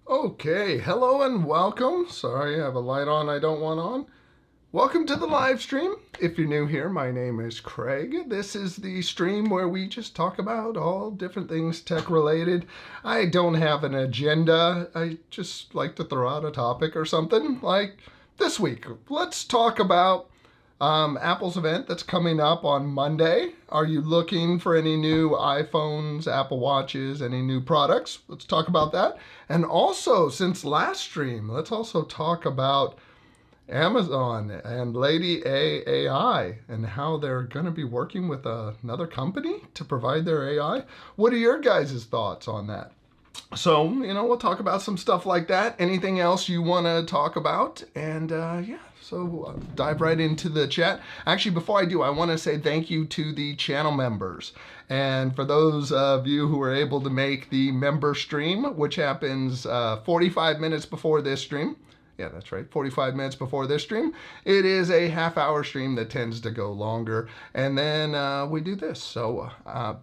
Okay, hello and welcome. Sorry, I have a light on I don't want on. Welcome to the live stream. If you're new here, my name is Craig. This is the stream where we just talk about all different things tech related. I don't have an agenda. I just like to throw out a topic or something. Like this week, let's talk about Apple's event that's coming up on Monday. Are you looking for any new iPhones, Apple Watches, any new products? Let's talk about that. And also, since last stream, let's also talk about Amazon and Lady A AI and how they're going to be working with another company to provide their AI. What are your guys' thoughts on that? So, we'll talk about some stuff like that. Anything else you want to talk about? And so dive right into the chat. Actually, before I do, I want to say thank you to the channel members. And for those of you who are able to make the member stream, which happens 45 minutes before this stream, yeah, that's right, 45 minutes before this stream. It is a half-hour stream that tends to go longer, and then we do this. So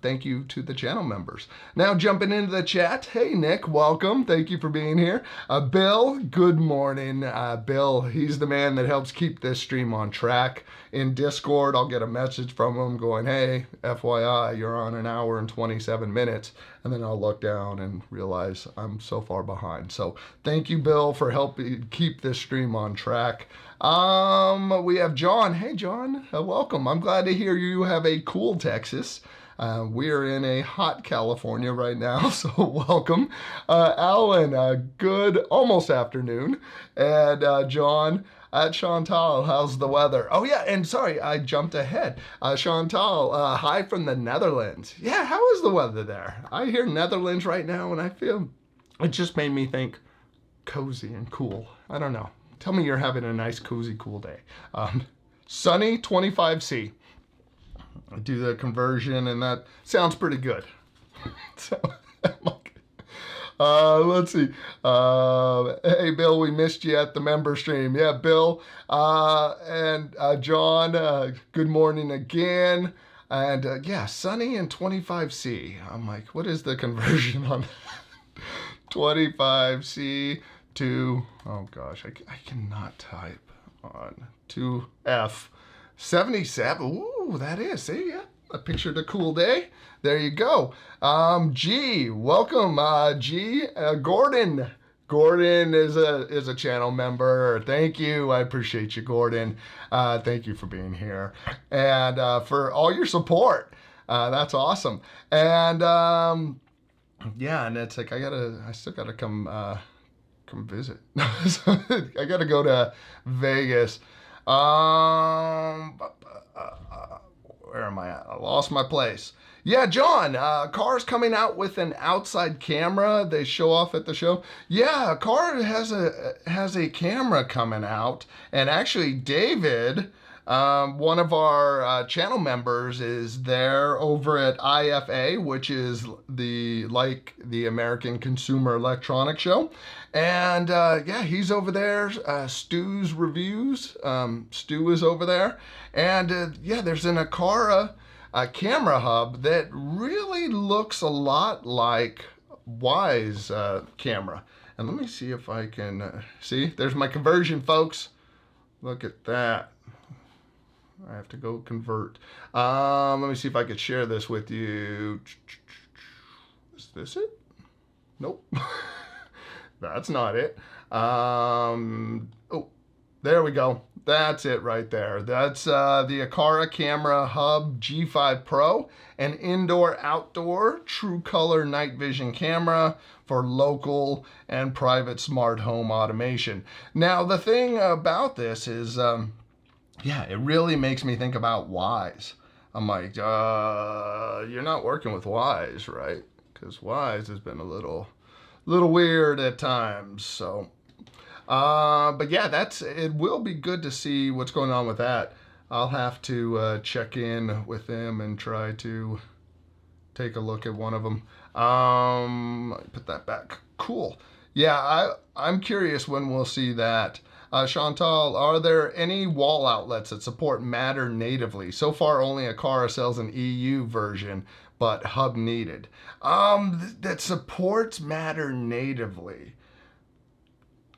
thank you to the channel members. Now jumping into the chat. Hey, Nick, welcome. Thank you for being here. Bill, good morning. Bill, he's the man that helps keep this stream on track. In Discord, I'll get a message from him going, hey, FYI, you're on an hour and 27 minutes. And then I'll look down and realize I'm so far behind. So thank you, Bill, for helping keep this stream on track. We have John. Hey, John, welcome. I'm glad to hear you have a cool Texas. We're in a hot California right now, so welcome. Alan, good almost afternoon. And John, Chantal, how's the weather? Oh yeah, and sorry, I jumped ahead. Chantal, hi from the Netherlands. Yeah, how is the weather there? I hear Netherlands right now, and I feel it just made me think cozy and cool. I don't know. Tell me you're having a nice, cozy, cool day. Sunny 25C. I do the conversion, and that sounds pretty good. So, let's see. Hey, Bill, we missed you at the member stream. Yeah, Bill. And John, good morning again. And yeah, sunny and 25C. I'm like, what is the conversion on that? 25C to, oh gosh, I cannot type on 2F. 77. Ooh, that is. See, yeah. I pictured a cool day. There you go. G, welcome, G. Gordon. Gordon is a channel member. Thank you. I appreciate you, Gordon. Thank you for being here and for all your support. That's awesome. And yeah, and it's like I still gotta come visit. So I gotta go to Vegas. Where am I at? I lost my place. Yeah, John, car's coming out with an outside camera they show off at the show. Yeah, a car has a camera coming out, and actually David, one of our channel members, is there over at IFA, which is the American Consumer Electronics Show. And yeah, he's over there. Stu's Reviews. Stu is over there. And yeah, there's an Aqara camera hub that really looks a lot like Wise camera. And let me see if I can see. There's my conversion, folks. Look at that. I have to go convert. Let me see if I could share this with you. Is this it? Nope. That's not it. Oh, there we go. That's it right there. That's the Aqara Camera Hub G5 Pro, an indoor-outdoor true color night vision camera for local and private smart home automation. Now, the thing about this is, yeah, it really makes me think about Wise. I'm like, you're not working with Wise, right? Because Wise has been a little weird at times. So, but yeah, it will be good to see what's going on with that. I'll have to check in with them and try to take a look at one of them. Put that back. Cool. Yeah, I'm curious when we'll see that. Chantal, are there any wall outlets that support Matter natively? So far, only Aqara sells an EU version, but hub needed. That supports Matter natively.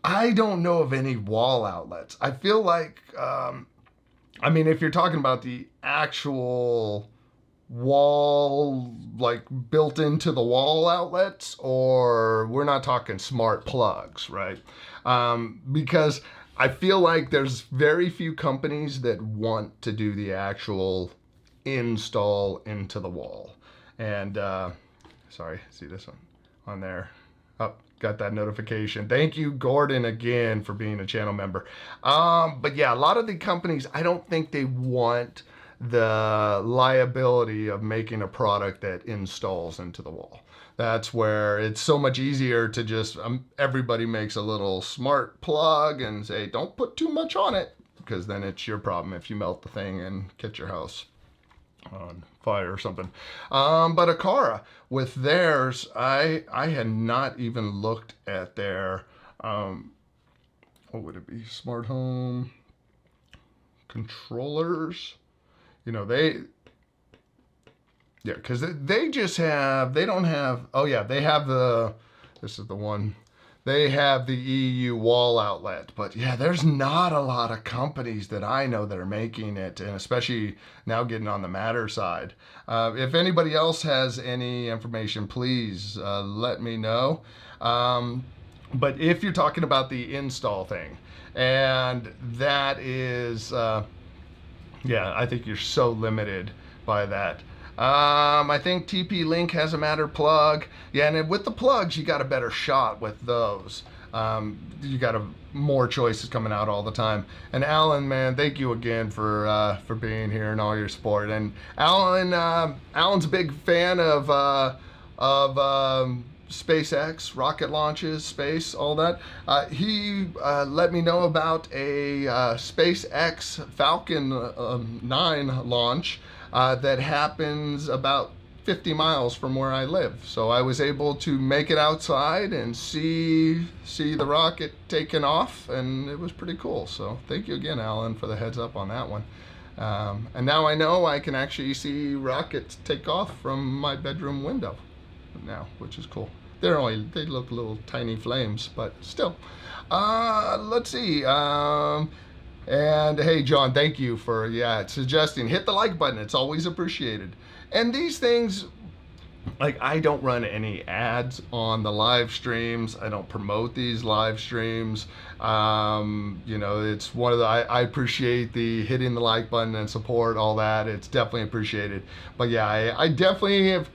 I don't know of any wall outlets. I feel like, I mean, if you're talking about the actual wall, like built into the wall outlets, or we're not talking smart plugs, right? Because I feel like there's very few companies that want to do the actual install into the wall. And sorry, see this one on there. Oh, got that notification. Thank you, Gordon, again for being a channel member. But yeah, a lot of the companies, I don't think they want the liability of making a product that installs into the wall. That's where it's so much easier to just, everybody makes a little smart plug and say, don't put too much on it, because then it's your problem if you melt the thing and catch your house on fire or something. But Aqara, with theirs, I had not even looked at their, what would it be? Smart home controllers. You know, yeah, because they just have, they don't have, oh yeah, they have the, this is the one, they have the EU wall outlet. But yeah, there's not a lot of companies that I know that are making it, and especially now getting on the Matter side. If anybody else has any information, please let me know. But if you're talking about the install thing, and that is, yeah, I think you're so limited by that. I think TP-Link has a Matter plug. Yeah, and with the plugs, you got a better shot with those. You got more choices coming out all the time. And Alan, man, thank you again for being here and all your support. And Alan, Alan's a big fan of SpaceX, rocket launches, space, all that. He let me know about a SpaceX Falcon 9 launch that happens about 50 miles from where I live. So I was able to make it outside and see the rocket taking off, and it was pretty cool. So thank you again, Alan, for the heads up on that one. And now I know I can actually see rockets take off from my bedroom window now, which is cool. They look little tiny flames, but still. Let's see. And hey, John, thank you for, suggesting. Hit the like button. It's always appreciated. And these things, like, I don't run any ads on the live streams. I don't promote these live streams. You know, it's one of the, I appreciate the hitting the like button and support, all that. It's definitely appreciated. But yeah, I definitely have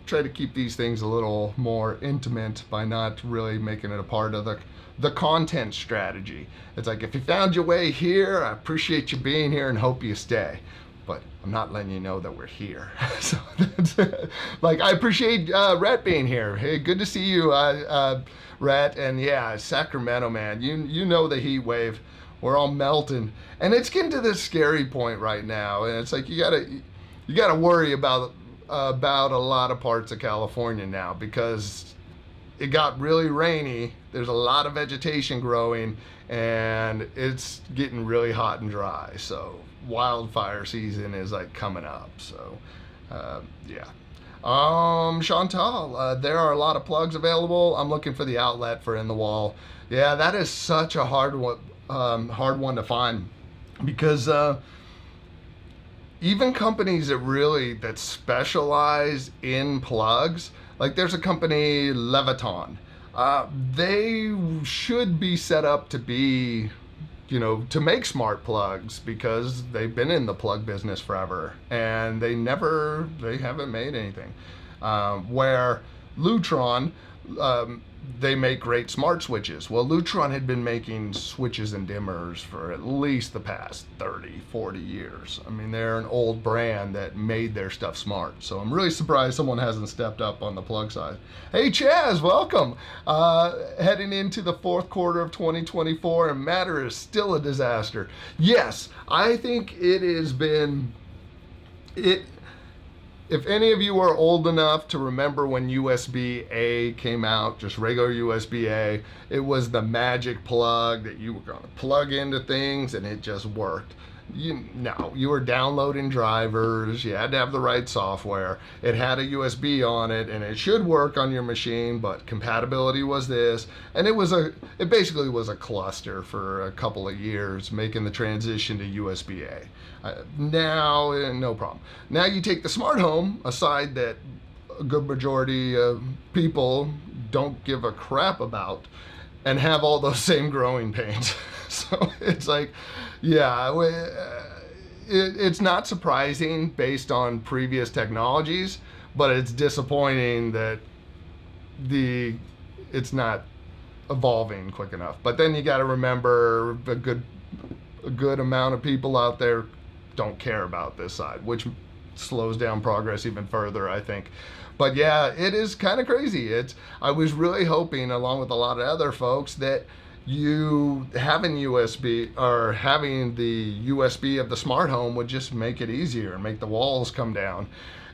try to keep these things a little more intimate by not really making it a part of the content strategy. It's like, if you found your way here, I appreciate you being here and hope you stay. But I'm not letting you know that we're here. So that's, like, I appreciate Rhett being here. Hey, good to see you, Rhett. And yeah, Sacramento, man, you know the heat wave. We're all melting, and it's getting to this scary point right now. And it's like you gotta worry about a lot of parts of California now, because it got really rainy. There's a lot of vegetation growing, and it's getting really hot and dry. So wildfire season is like coming up. So yeah. Chantal, there are a lot of plugs available. I'm looking for the outlet for in the wall. Yeah, that is such a hard one to find, because even companies that specialize in plugs, like there's a company, Leviton, they should be set up to be, you know, to make smart plugs, because they've been in the plug business forever, and they haven't made anything. Where Lutron, they make great smart switches. Well, Lutron had been making switches and dimmers for at least the past 30, 40 years. I mean, they're an old brand that made their stuff smart. So I'm really surprised someone hasn't stepped up on the plug side. Hey, Chaz, welcome. Heading into the fourth quarter of 2024, and Matter is still a disaster. Yes, I think it has been... If any of you are old enough to remember when USB-A came out, just regular USB-A, it was the magic plug that you were going to plug into things and it just worked. You were downloading drivers, you had to have the right software, it had a USB on it, and it should work on your machine, but compatibility was this, and it basically was a cluster for a couple of years, making the transition to USB-A. Now, no problem. Now you take the smart home, aside that a good majority of people don't give a crap about, and have all those same growing pains. So it's like, yeah, it's not surprising based on previous technologies, but it's disappointing that it's not evolving quick enough. But then you got to remember a good amount of people out there don't care about this side, which slows down progress even further, I think. But yeah, it is kind of crazy. I was really hoping, along with a lot of other folks, that you having USB or having the USB of the smart home would just make it easier and make the walls come down.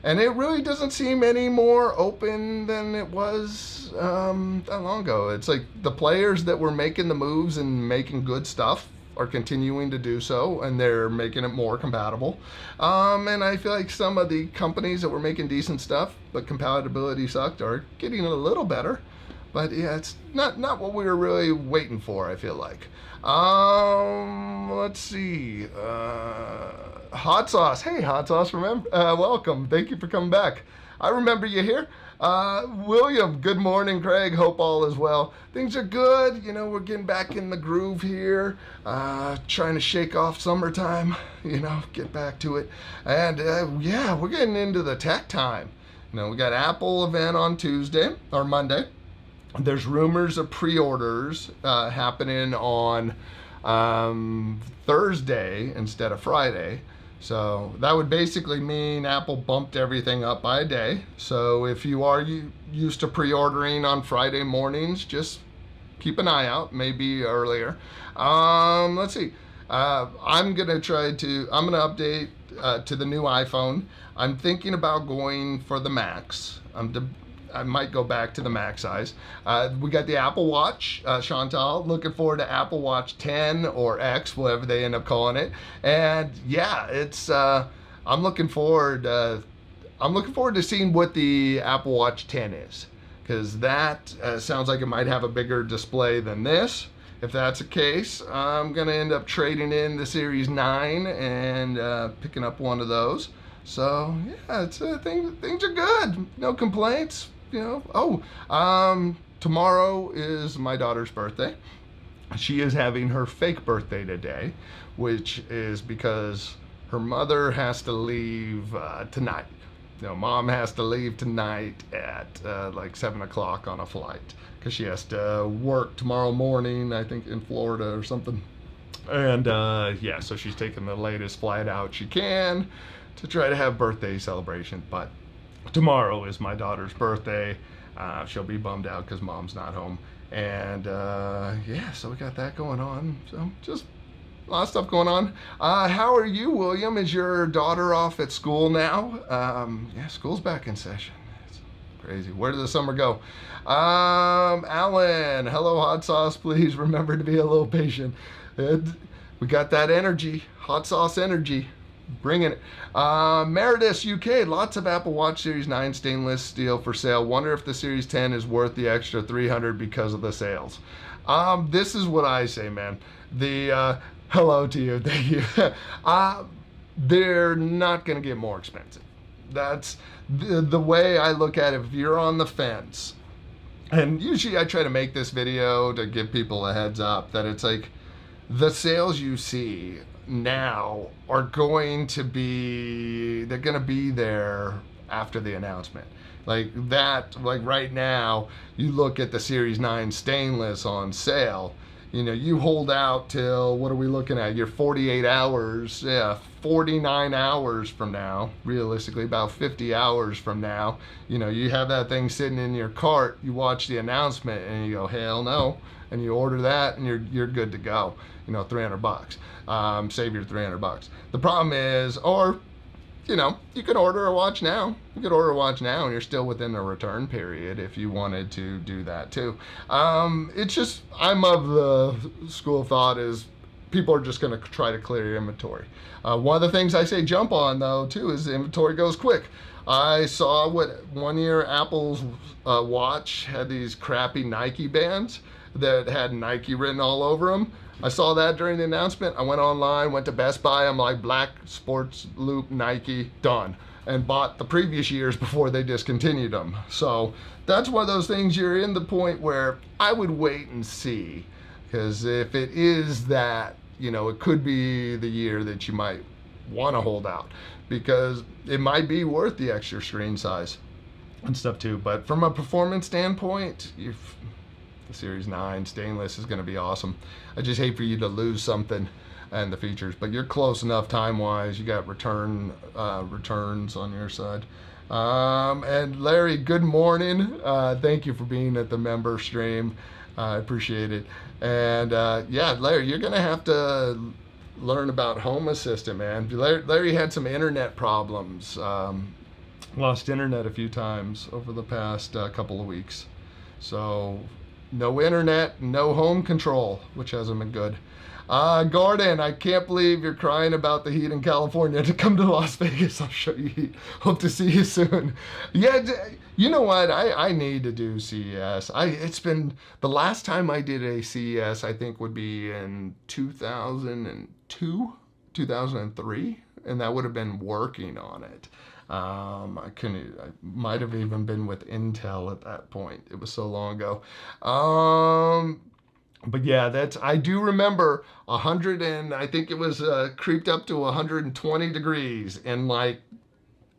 And it really doesn't seem any more open than it was that long ago. It's like the players that were making the moves and making good stuff are continuing to do so, and they're making it more compatible. And I feel like some of the companies that were making decent stuff, but compatibility sucked, are getting a little better. But yeah, it's not what we were really waiting for, I feel like. Let's see. Hot Sauce. Hey, Hot Sauce, welcome. Thank you for coming back. I remember you here. William, good morning, Craig. Hope all is well. Things are good. We're getting back in the groove here. Trying to shake off summertime, get back to it. And yeah, we're getting into the tech time. We got Apple event on Tuesday or Monday. There's rumors of pre-orders happening on Thursday instead of Friday. So that would basically mean Apple bumped everything up by a day. So if you are used to pre-ordering on Friday mornings, just keep an eye out, maybe earlier. Let's see. I'm going to update to the new iPhone. I'm thinking about going for the Max. I might go back to the Max size. We got the Apple Watch, Chantal. Looking forward to Apple Watch 10 or X, whatever they end up calling it. And yeah, I'm looking forward to seeing what the Apple Watch 10 is, because that sounds like it might have a bigger display than this. If that's the case, I'm gonna end up trading in the Series 9 and picking up one of those. So yeah, things are good. No complaints. Tomorrow is my daughter's birthday. She is having her fake birthday today, which is because her mother has to leave tonight. Mom has to leave tonight at like 7 o'clock on a flight, because she has to work tomorrow morning, I think in Florida or something. And yeah, so she's taking the latest flight out she can to try to have birthday celebration. But tomorrow is my daughter's birthday. She'll be bummed out because mom's not home. And yeah, so we got that going on. So just a lot of stuff going on. How are you, William? Is your daughter off at school now? Yeah, school's back in session. It's crazy. Where did the summer go? Alan, hello, Hot Sauce. Please remember to be a little patient. We got that energy, Hot Sauce energy. Bringing it. Meredith, UK, lots of Apple Watch Series 9 stainless steel for sale. Wonder if the Series 10 is worth the extra $300 because of the sales. This is what I say, man. Hello to you, thank you. They're not going to get more expensive. That's the way I look at it. If you're on the fence, and usually I try to make this video to give people a heads up that it's like the sales you see now are going to be there after the announcement. Like right now, you look at the Series 9 stainless on sale, you hold out till, what are we looking at? You're 48 hours, 49 hours from now, realistically about 50 hours from now, you have that thing sitting in your cart, you watch the announcement and you go, hell no, and you order that and you're good to go. $300. Save your $300. The problem is, you could order a watch now. You could order a watch now and you're still within the return period if you wanted to do that too. It's just, I'm of the school of thought is people are just going to try to clear your inventory. One of the things I say jump on, though, too, is the inventory goes quick. I saw what one year Apple's watch had these crappy Nike bands that had Nike written all over them. I saw that during the announcement. I went online, went to Best Buy. I'm like, black sports loop Nike, done. And bought the previous years before they discontinued them. So that's one of those things you're in the point where I would wait and see. Because if it is that, you know, it could be the year that you might want to hold out. Because it might be worth the extra screen size and stuff too. But from a performance standpoint, the Series 9 stainless is going to be awesome. I just hate for you to lose something and the features, but you're close enough time-wise. You got returns on your side. And Larry, good morning. Thank you for being at the member stream. I appreciate it. And yeah, Larry, you're going to have to learn about Home Assistant, man. Larry had some internet problems. Lost internet a few times over the past couple of weeks. So no internet, no home control, which hasn't been good. Gordon, I can't believe you're crying about the heat in California. To come to Las Vegas, I'll show you heat. Hope to see you soon. Yeah, you know what? I need to do CES. It's been, the last time I did a CES, I think would be in 2002, 2003, and that would have been working on it. I might have even been with Intel at that point. It was so long ago. But yeah, I do remember 100 and I think it was creeped up to 120 degrees in like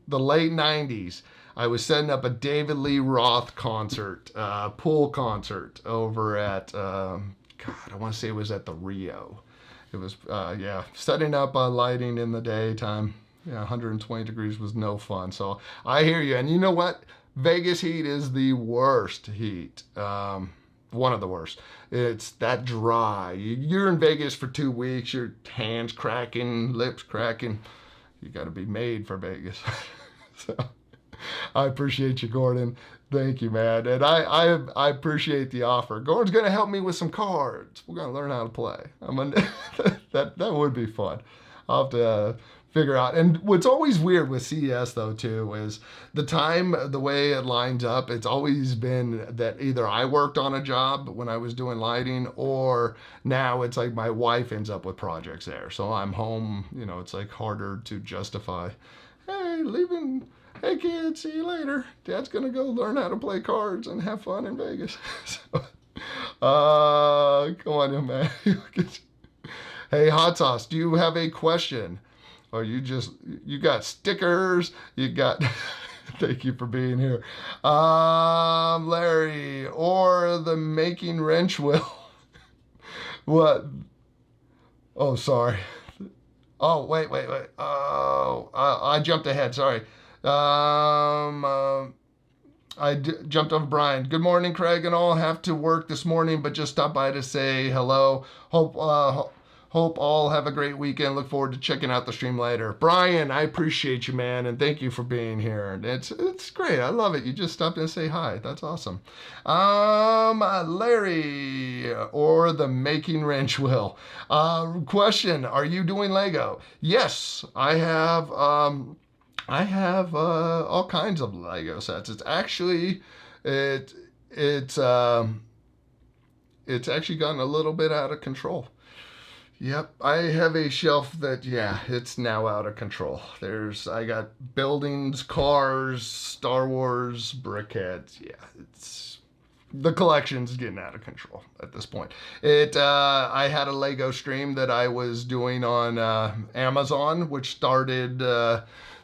the late 90s. I was setting up a David Lee Roth concert, pool concert over at, God, I want to say it was at the Rio. It was, yeah, setting up lighting in the daytime. Yeah, 120 degrees was no fun. So I hear you. And you know what? Vegas heat is the worst heat. One of the worst. It's that dry. You're in Vegas for 2 weeks. Your hands cracking, lips cracking. You got to be made for Vegas. So I appreciate you, Gordon. Thank you, man. And I appreciate the offer. Gordon's going to help me with some cards. We're going to learn how to play. That would be fun. I'll have to figure out. And what's always weird with CES though too is the time, the way it lines up, it's always been that either I worked on a job when I was doing lighting, or now it's like my wife ends up with projects there. So I'm home, you know, it's like harder to justify, hey, leaving, hey kids, see you later. Dad's gonna go learn how to play cards and have fun in Vegas. So, come on, young man. Hey, Hot Sauce, do you have a question? Or you got stickers, you got, thank you for being here. Larry, or the making wrench wheel. What? Oh, sorry. Oh, wait. Oh, I jumped ahead, sorry. Jumped off Brian. Good morning, Craig and all. Have to work this morning, but just stopped by to say hello. Hope all have a great weekend. Look forward to checking out the stream later. Brian, I appreciate you, man, and thank you for being here. It's great. I love it. You just stopped in and say hi. That's awesome. Larry, or the making wrench wheel. Question: are you doing Lego? Yes, I have. I have all kinds of Lego sets. It's actually it's actually gotten a little bit out of control. Yep, I have a shelf that, yeah, it's now out of control. I got buildings, cars, Star Wars, brickheads. Yeah, the collection's getting out of control at this point. I had a Lego stream that I was doing on Amazon, which started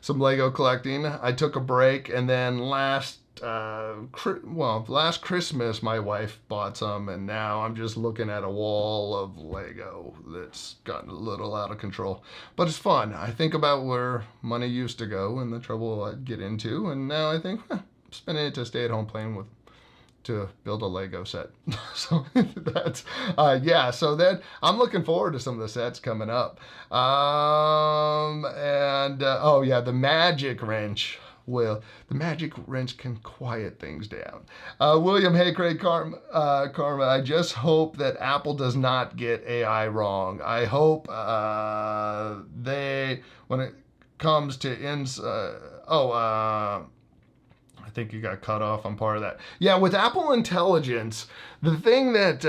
some Lego collecting. I took a break, and then last Christmas my wife bought some, and now I'm just looking at a wall of Lego that's gotten a little out of control. But it's fun. I think about where money used to go and the trouble I'd get into, and now I think, spending it to stay at home playing to build a Lego set. So that's, yeah, so then I'm looking forward to some of the sets coming up. Oh yeah, the magic wrench the magic wrench can quiet things down. William, hey, Craig, Karma, I just hope that Apple does not get AI wrong. I hope when it comes to I think you got cut off on part of that. Yeah, with Apple Intelligence, the thing that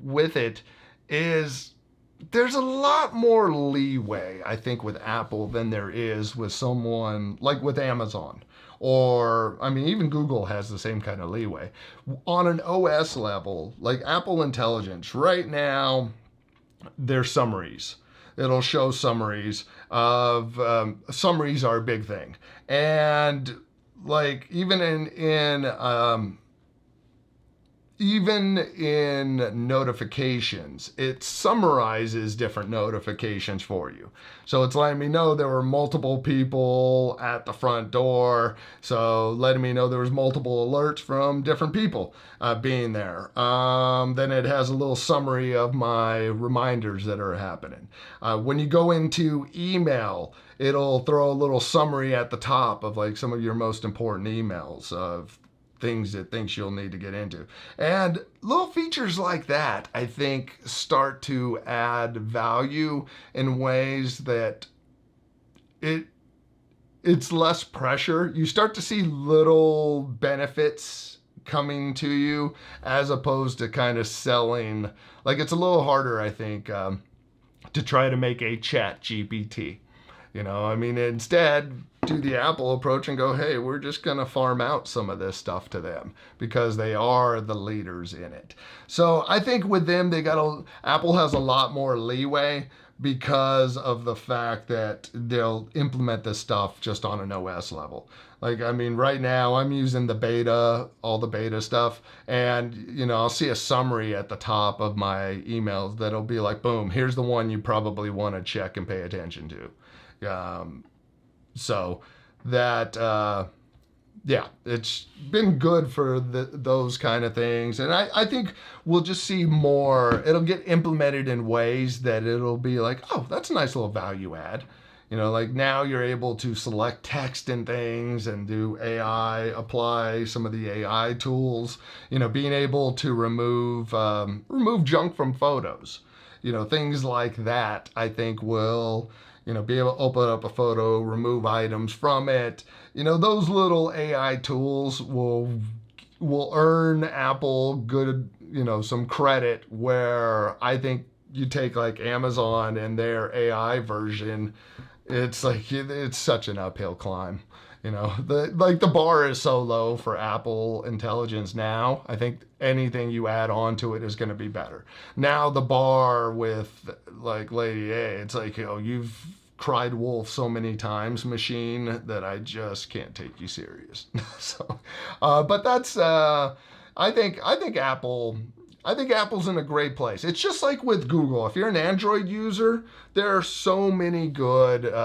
with it is there's a lot more leeway, I think, with Apple than there is with someone like with Amazon. Or, I mean, even Google has the same kind of leeway. On an OS level, like Apple Intelligence, right now, there's summaries. It'll show summaries of, summaries are a big thing. And like even in notifications, it summarizes different notifications for you. So it's letting me know there were multiple people at the front door. So letting me know there was multiple alerts from different people being there. Then it has a little summary of my reminders that are happening. When you go into email, it'll throw a little summary at the top of like some of your most important emails of things it thinks you'll need to get into. And little features like that, I think, start to add value in ways that it's less pressure. You start to see little benefits coming to you as opposed to kind of selling. Like it's a little harder, I think, to try to make a chat GPT. You know, I mean, instead, do the Apple approach and go, hey, we're just going to farm out some of this stuff to them because they are the leaders in it. So I think with them, Apple has a lot more leeway because of the fact that they'll implement this stuff just on an OS level. Like, I mean, right now I'm using the beta, all the beta stuff, and, you know, I'll see a summary at the top of my emails that'll be like, boom, here's the one you probably want to check and pay attention to. So that, yeah, it's been good for those kind of things. And I think we'll just see more. It'll get implemented in ways that it'll be like, oh, that's a nice little value add. You know, like now you're able to select text and things and do AI, apply some of the AI tools, you know, being able to remove junk from photos, you know, things like that, I think will, you know, be able to open up a photo, remove items from it. You know, those little AI tools will earn Apple good, you know, some credit where I think you take like Amazon and their AI version, it's like, it's such an uphill climb. You know, the bar is so low for Apple Intelligence now. I think anything you add on to it is going to be better. Now the bar with like Lady A, it's like, you know, you've cried wolf so many times, machine, that I just can't take you serious. So, but that's I think Apple's in a great place. It's just like with Google. If you're an Android user, there are so many Google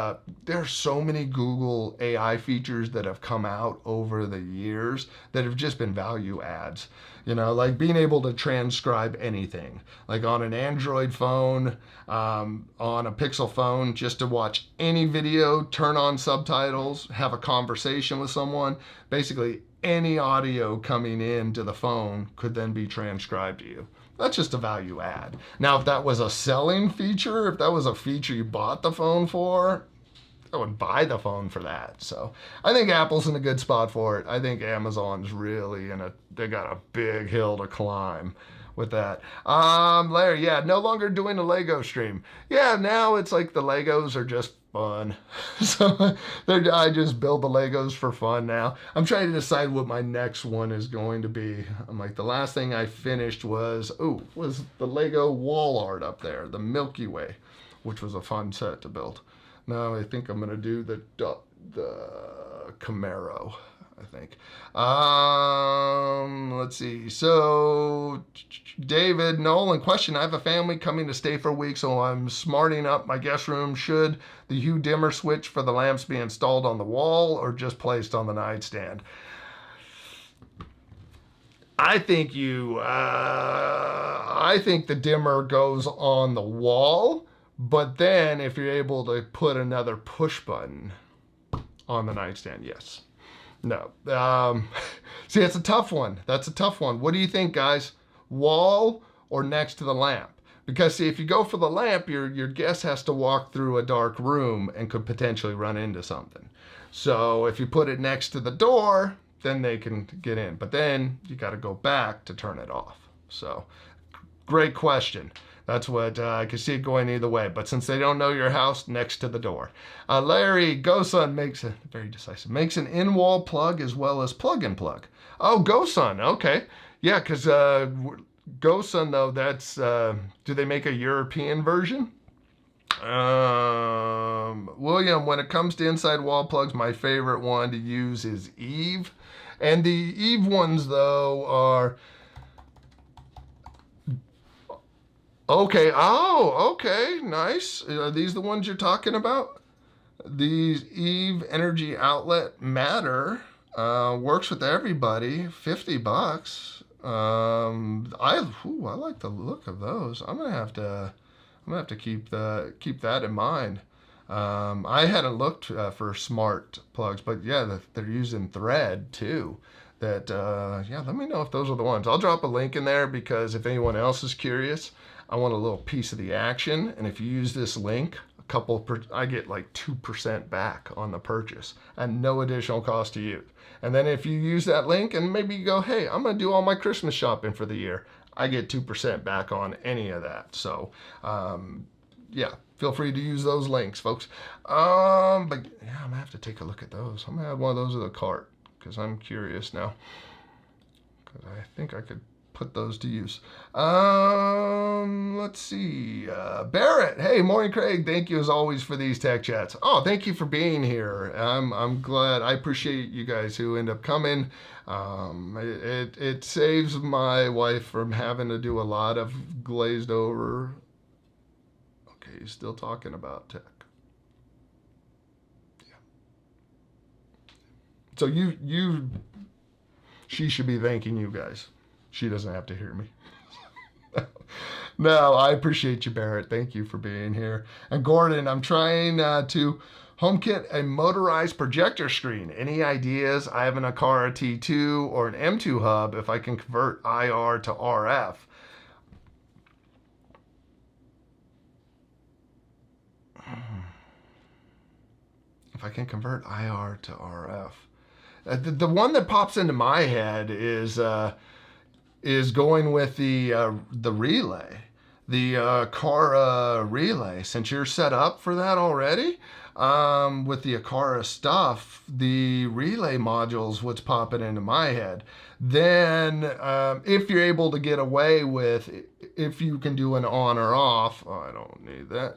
AI features that have come out over the years that have just been value adds. You know, like being able to transcribe anything, like on an Android phone, on a Pixel phone, just to watch any video, turn on subtitles, have a conversation with someone, basically any audio coming into the phone could then be transcribed to you. That's just a value add. Now, if that was a selling feature, if that was a feature you bought the phone for, I would buy the phone for that. So I think Apple's in a good spot for it. I think Amazon's really they got a big hill to climb with that. Larry, yeah, no longer doing a Lego stream. Yeah, now it's like the Legos are just fun. So I just build the Legos for fun now. I'm trying to decide what my next one is going to be. I'm like, the last thing I finished was the Lego wall art up there, the Milky Way, which was a fun set to build. Now I think I'm going to do the Camaro, I think. Let's see. So David Nolan question. I have a family coming to stay for a week, so I'm smarting up my guest room. Should the hue dimmer switch for the lamps be installed on the wall or just placed on the nightstand? I think the dimmer goes on the wall, but then if you're able to put another push button on the nightstand, yes. No. See, it's a tough one. That's a tough one. What do you think, guys? Wall or next to the lamp? Because see, if you go for the lamp, your guest has to walk through a dark room and could potentially run into something. So if you put it next to the door, then they can get in. But then you got to go back to turn it off. So great question. That's what I can see it going either way. But since they don't know your house, next to the door. Larry GoSun makes a very decisive, makes an in-wall plug as well as plug-in plug. Oh, GoSun. Okay. Yeah, because GoSun, though, that's, do they make a European version? William, when it comes to inside wall plugs, my favorite one to use is Eve. And the Eve ones, though, are... Okay, oh, okay, nice. Are these the ones you're talking about? These Eve Energy Outlet Matter works with everybody, $50. I like the look of those. I'm gonna have to keep that in mind. I hadn't looked for smart plugs, but yeah, they're using thread too. That yeah, let me know if those are the ones. I'll drop a link in there because if anyone else is curious, I want a little piece of the action. And if you use this link, I get like 2% back on the purchase and no additional cost to you. And then if you use that link and maybe you go, hey, I'm going to do all my Christmas shopping for the year, I get 2% back on any of that. So, yeah, feel free to use those links, folks. But yeah, I'm going to have to take a look at those. I'm going to add one of those to the cart because I'm curious now. Because I think I could put those to use. Let's see. Barrett, hey, morning, Craig. Thank you as always for these tech chats. Oh, thank you for being here. I'm glad. I appreciate you guys who end up coming. It saves my wife from having to do a lot of glazed over. Okay, he's still talking about tech. Yeah. So she should be thanking you guys. She doesn't have to hear me. No, I appreciate you, Barrett. Thank you for being here. And Gordon, I'm trying to HomeKit a motorized projector screen. Any ideas? I have an Aqara T2 or an M2 hub if I can convert IR to RF. If I can convert IR to RF. The one that pops into my head is going with the relay, the Aqara relay. Since you're set up for that already, with the Aqara stuff, the relay module's what's popping into my head. Then if you're able to get away with, if you can do an on or off, I don't need that.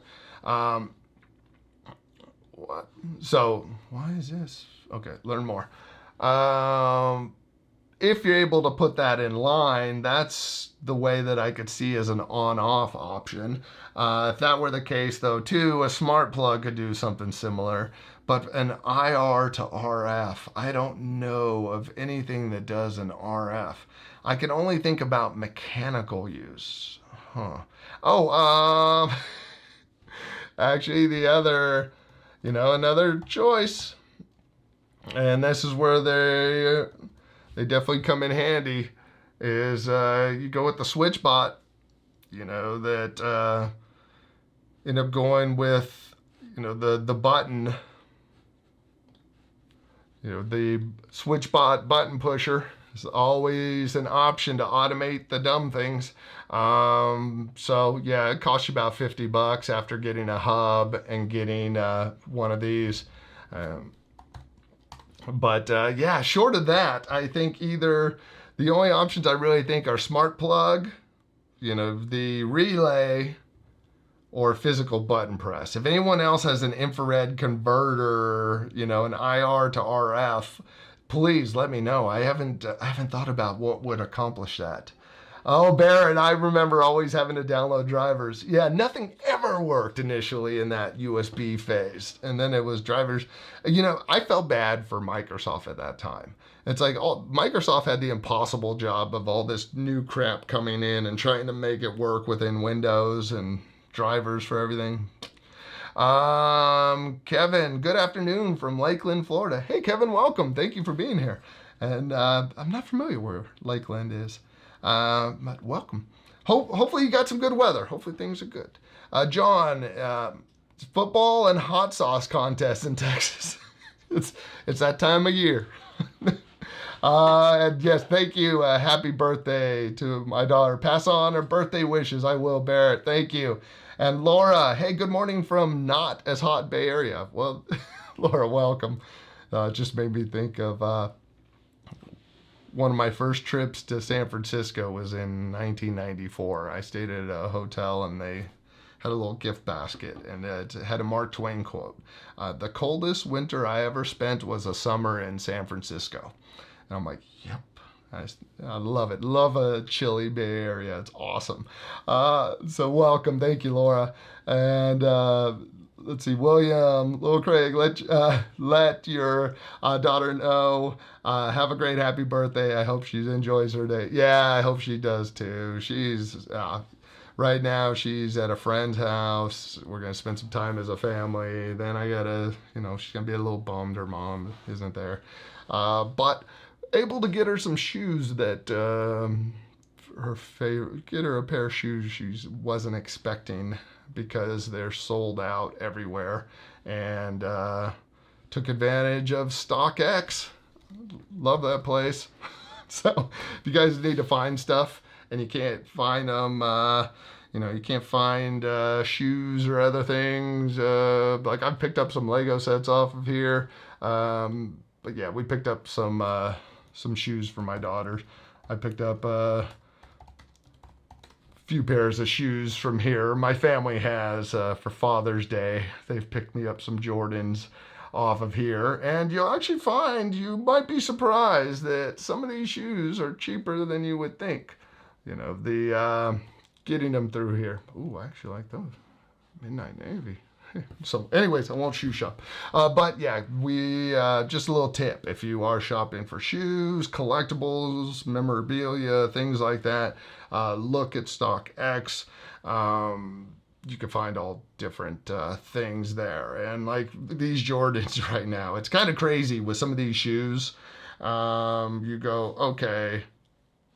What? So why is this? Okay, learn more. If you're able to put that in line, that's the way that I could see as an on-off option. If that were the case, though, too, a smart plug could do something similar. But an IR to RF, I don't know of anything that does an RF. I can only think about mechanical use. Huh. Oh, actually, the other, another choice. And this is where they definitely come in handy, is you go with the SwitchBot, that end up going with, the button, the SwitchBot button pusher is always an option to automate the dumb things. So yeah, it costs you about $50 after getting a hub and getting one of these. But yeah, short of that, I think either the only options I really think are smart plug, the relay, or physical button press. If anyone else has an infrared converter, an IR to RF, please let me know. I haven't thought about what would accomplish that. Oh, Barrett, I remember always having to download drivers. Yeah, nothing ever worked initially in that USB phase. And then it was drivers. I felt bad for Microsoft at that time. It's like Microsoft had the impossible job of all this new crap coming in and trying to make it work within Windows and drivers for everything. Kevin, good afternoon from Lakeland, Florida. Hey, Kevin, welcome. Thank you for being here. And I'm not familiar where Lakeland is, but welcome. Hopefully you got some good weather. Hopefully things are good. John, football and hot sauce contest in Texas. it's that time of year. And yes, thank you. Happy birthday to my daughter. Pass on her birthday wishes. I will, Barrett. Thank you. And Laura, hey, good morning from not as hot Bay Area. Well, Laura, welcome. Just made me think of one of my first trips to San Francisco was in 1994. I stayed at a hotel and they had a little gift basket and it had a Mark Twain quote. The coldest winter I ever spent was a summer in San Francisco. And I'm like, yep, I love it. Love a chilly Bay Area. It's awesome. So welcome. Thank you, Laura. And let's see, William, little Craig, let your daughter know. Have a great happy birthday. I hope she enjoys her day. Yeah, I hope she does too. She's right now she's at a friend's house. We're gonna spend some time as a family. Then I gotta, she's gonna be a little bummed her mom isn't there. But able to get her some shoes that get her a pair of shoes she wasn't expecting because they're sold out everywhere, and took advantage of StockX. Love that place. So if you guys need to find stuff and you can't find them, you can't find shoes or other things, like I've picked up some Lego sets off of here, but yeah, we picked up some shoes for my daughter. I picked up a few pairs of shoes from here. My family has for Father's Day. They've picked me up some Jordans off of here, and you'll actually find, you might be surprised that some of these shoes are cheaper than you would think. Getting them through here. Ooh, I actually like those. Midnight Navy. So anyways, I won't shoe shop. But yeah, we just a little tip. If you are shopping for shoes, collectibles, memorabilia, things like that, look at StockX. You can find all different things there. And like these Jordans right now, it's kind of crazy with some of these shoes. You go, okay,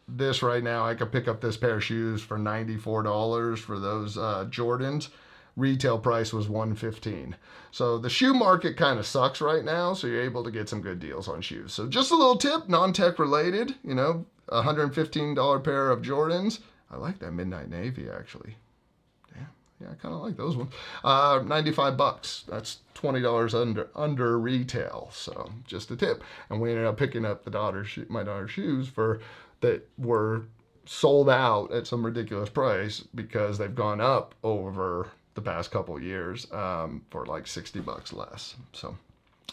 this right now, I could pick up this pair of shoes for $94 for those Jordans. Retail price was $115. So the shoe market kind of sucks right now, so you're able to get some good deals on shoes. So just a little tip, non-tech related, $115 pair of Jordans. I like that Midnight Navy actually. Yeah, I kind of like those ones. $95. That's $20 under retail. So just a tip. And we ended up picking up my daughter's shoes that were sold out at some ridiculous price because they've gone up over the past couple years for like $60 less. So,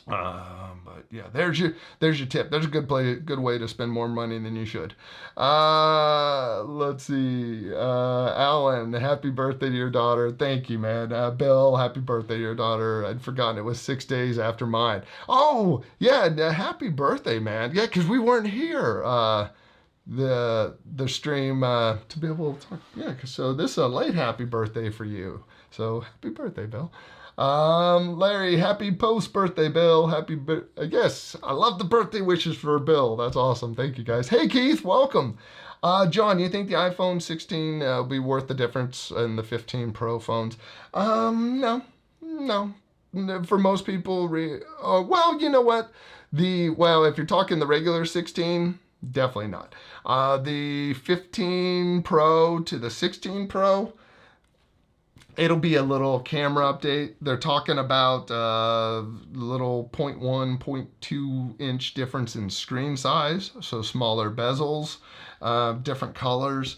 but yeah, there's your tip. There's a good way to spend more money than you should. Let's see, Alan, happy birthday to your daughter. Thank you, man. Bill, happy birthday to your daughter. I'd forgotten it was 6 days after mine. Oh yeah, happy birthday, man. Yeah, because we weren't here. The stream to be able to talk. Yeah, so this is a late happy birthday for you. So happy birthday, Bill. Larry, happy post-birthday, Bill. I guess I love the birthday wishes for Bill. That's awesome. Thank you, guys. Hey, Keith, welcome. John, you think the iPhone 16 will be worth the difference in the 15 Pro phones? No. For most people, well, you know what? If you're talking the regular 16, definitely not. The 15 Pro to the 16 Pro, it'll be a little camera update. They're talking about little 0.1, 0.2 inch difference in screen size, so smaller bezels, different colors.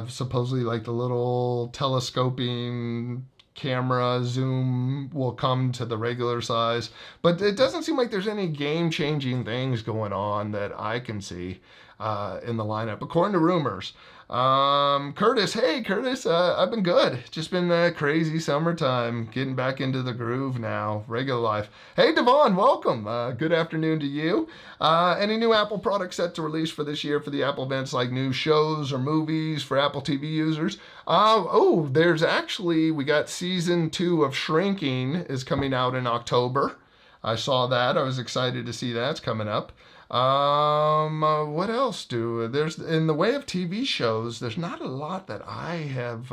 Supposedly like the little telescoping camera zoom will come to the regular size, but it doesn't seem like there's any game-changing things going on that I can see. in the lineup, according to rumors. Curtis, hey Curtis, I've been good. Just been a crazy summertime, getting back into the groove now, regular life. Hey Devon, welcome. Good afternoon to you. Any new Apple products set to release for this year for the Apple events, like new shows or movies for Apple TV users? There's actually, we got season 2 of Shrinking is coming out in October. I saw that. I was excited to see that's coming up. What else there's in the way of TV shows? There's not a lot that I have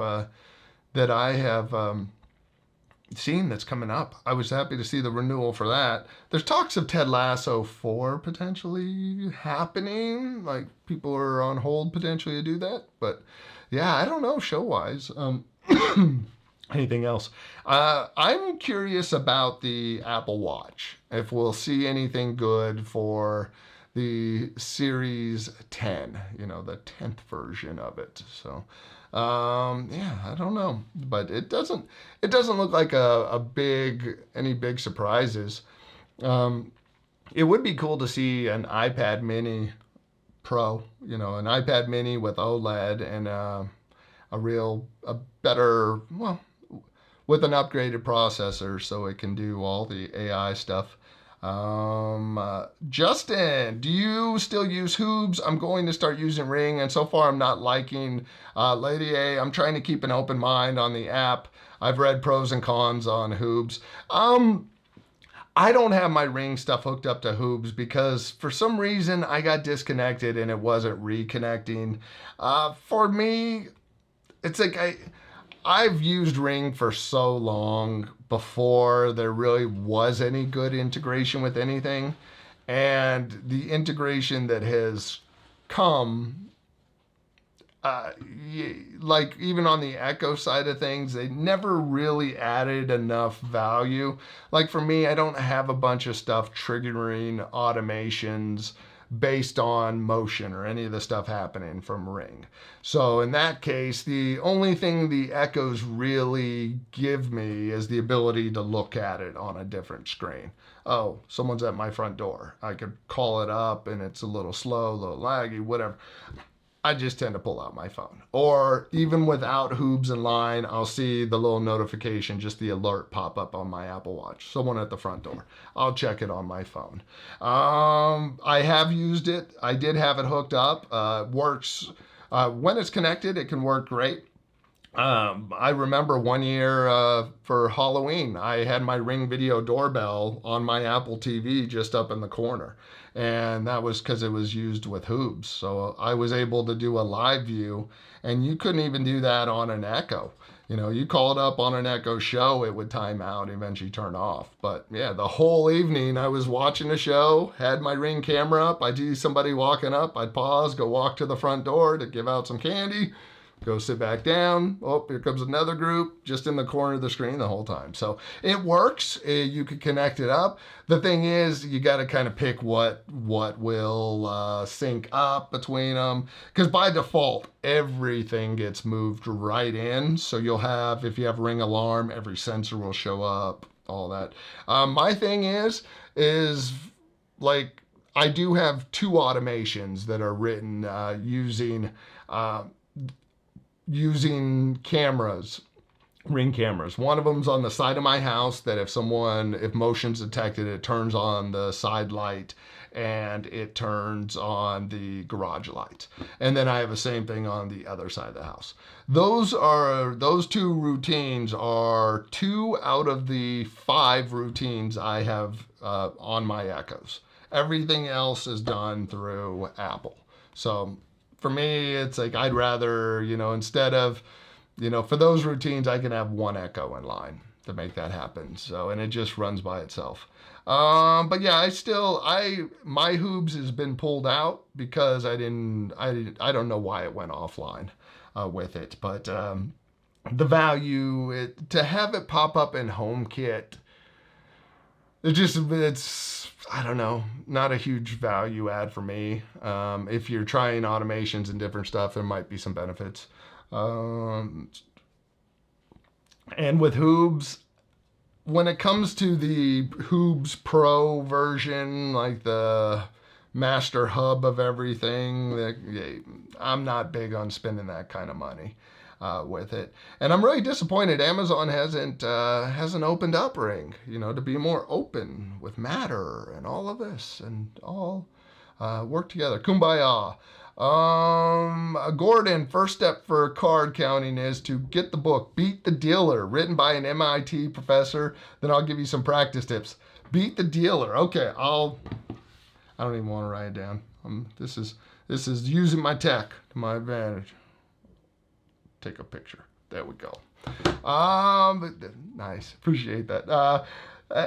seen that's coming up. I was happy to see the renewal for that. There's talks of Ted Lasso 4 potentially happening. Like people are on hold potentially to do that. But yeah, I don't know show wise. Anything else? I'm curious about the Apple Watch. If we'll see anything good for the Series 10, the 10th version of it. So, yeah, I don't know, but it doesn't look like any big surprises. It would be cool to see an iPad Mini Pro, an iPad Mini with OLED and a better, well, with an upgraded processor so it can do all the AI stuff. Justin, do you still use Hoobs? I'm going to start using Ring, and so far I'm not liking Lady A. I'm trying to keep an open mind on the app. I've read pros and cons on Hoobs. I don't have my Ring stuff hooked up to Hoobs because for some reason I got disconnected and it wasn't reconnecting. For me, it's like I've used Ring for so long before there really was any good integration with anything. And the integration that has come, like even on the Echo side of things, they never really added enough value. Like for me, I don't have a bunch of stuff triggering automations based on motion or any of the stuff happening from Ring. So in that case, the only thing the Echoes really give me is the ability to look at it on a different screen. Oh, someone's at my front door. I could call it up and it's a little slow, a little laggy, whatever. I just tend to pull out my phone. Or even without Hoobs in line, I'll see the little notification, just the alert pop up on my Apple Watch. Someone at the front door. I'll check it on my phone. I have used it. I did have it hooked up. Works. When it's connected, it can work great. I remember one year for Halloween, I had my Ring Video doorbell on my Apple TV just up in the corner. And that was because it was used with Hoobs. So I was able to do a live view, and you couldn't even do that on an Echo. You call it up on an Echo show, it would time out, eventually turn off. But yeah, the whole evening I was watching a show, had my Ring camera up, I'd see somebody walking up, I'd pause, go walk to the front door to give out some candy, go sit back down. Oh, here comes another group, just in the corner of the screen the whole time. So it works. You could connect it up. The thing is, you got to kind of pick what will sync up between them. Because by default, everything gets moved right in. So you'll have, if you have Ring alarm, every sensor will show up, all that. My thing is like, I do have 2 automations that are written using cameras, Ring cameras. One of them's on the side of my house that if motion's detected, it turns on the side light and it turns on the garage light. And then I have the same thing on the other side of the house. Those 2 routines are 2 out of the 5 routines I have on my Echoes. Everything else is done through Apple. So for me, it's like I'd rather, instead of, for those routines, I can have 1 Echo in line to make that happen. So, and it just runs by itself. But yeah, my Hoobs has been pulled out because I don't know why it went offline with it. But the value, to have it pop up in HomeKit, it's, I don't know, not a huge value add for me. If you're trying automations and different stuff, there might be some benefits. And with Hoobs, when it comes to the Hoobs Pro version, like the master hub of everything. I'm not big on spending that kind of money with it, and I'm really disappointed Amazon hasn't opened up Ring, to be more open with Matter and all of this and all work together. Kumbaya. Gordon, first step for card counting is to get the book Beat the Dealer, written by an MIT professor. Then I'll give you some practice tips. Beat the Dealer. Okay, I don't even want to write it down. This is using my tech to my advantage. Take a picture. There we go. Nice. Appreciate that.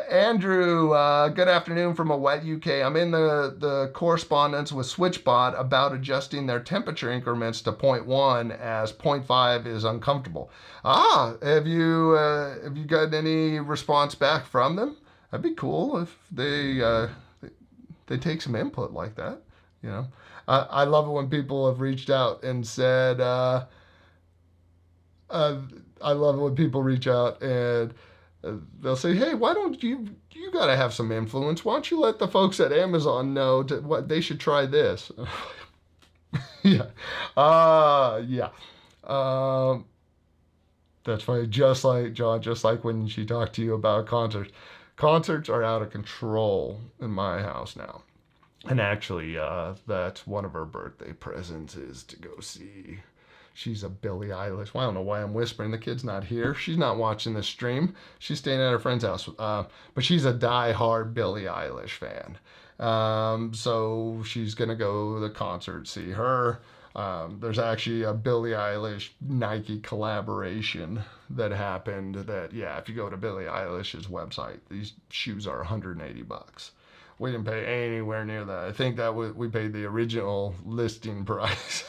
Andrew, good afternoon from a wet UK. I'm in the correspondence with SwitchBot about adjusting their temperature increments to 0.1 as 0.5 is uncomfortable. Have you got any response back from them? That'd be cool if they take some input like that. I love it when people have reached out and said. I love it when people reach out and they'll say, hey, why don't you got to have some influence. Why don't you let the folks at Amazon know what they should try this? Yeah. Yeah. That's funny. Just like John, just like when she talked to you about concerts. Concerts are out of control in my house now. And actually, that's one of her birthday presents is to go see. She's a Billie Eilish. Well, I don't know why I'm whispering. The kid's not here. She's not watching this stream. She's staying at her friend's house. But she's a die-hard Billie Eilish fan. So she's going to go to the concert, see her. There's actually a Billie Eilish Nike collaboration that happened that, yeah, if you go to Billie Eilish's website, these shoes are $180. We didn't pay anywhere near that. I think that we paid the original listing price,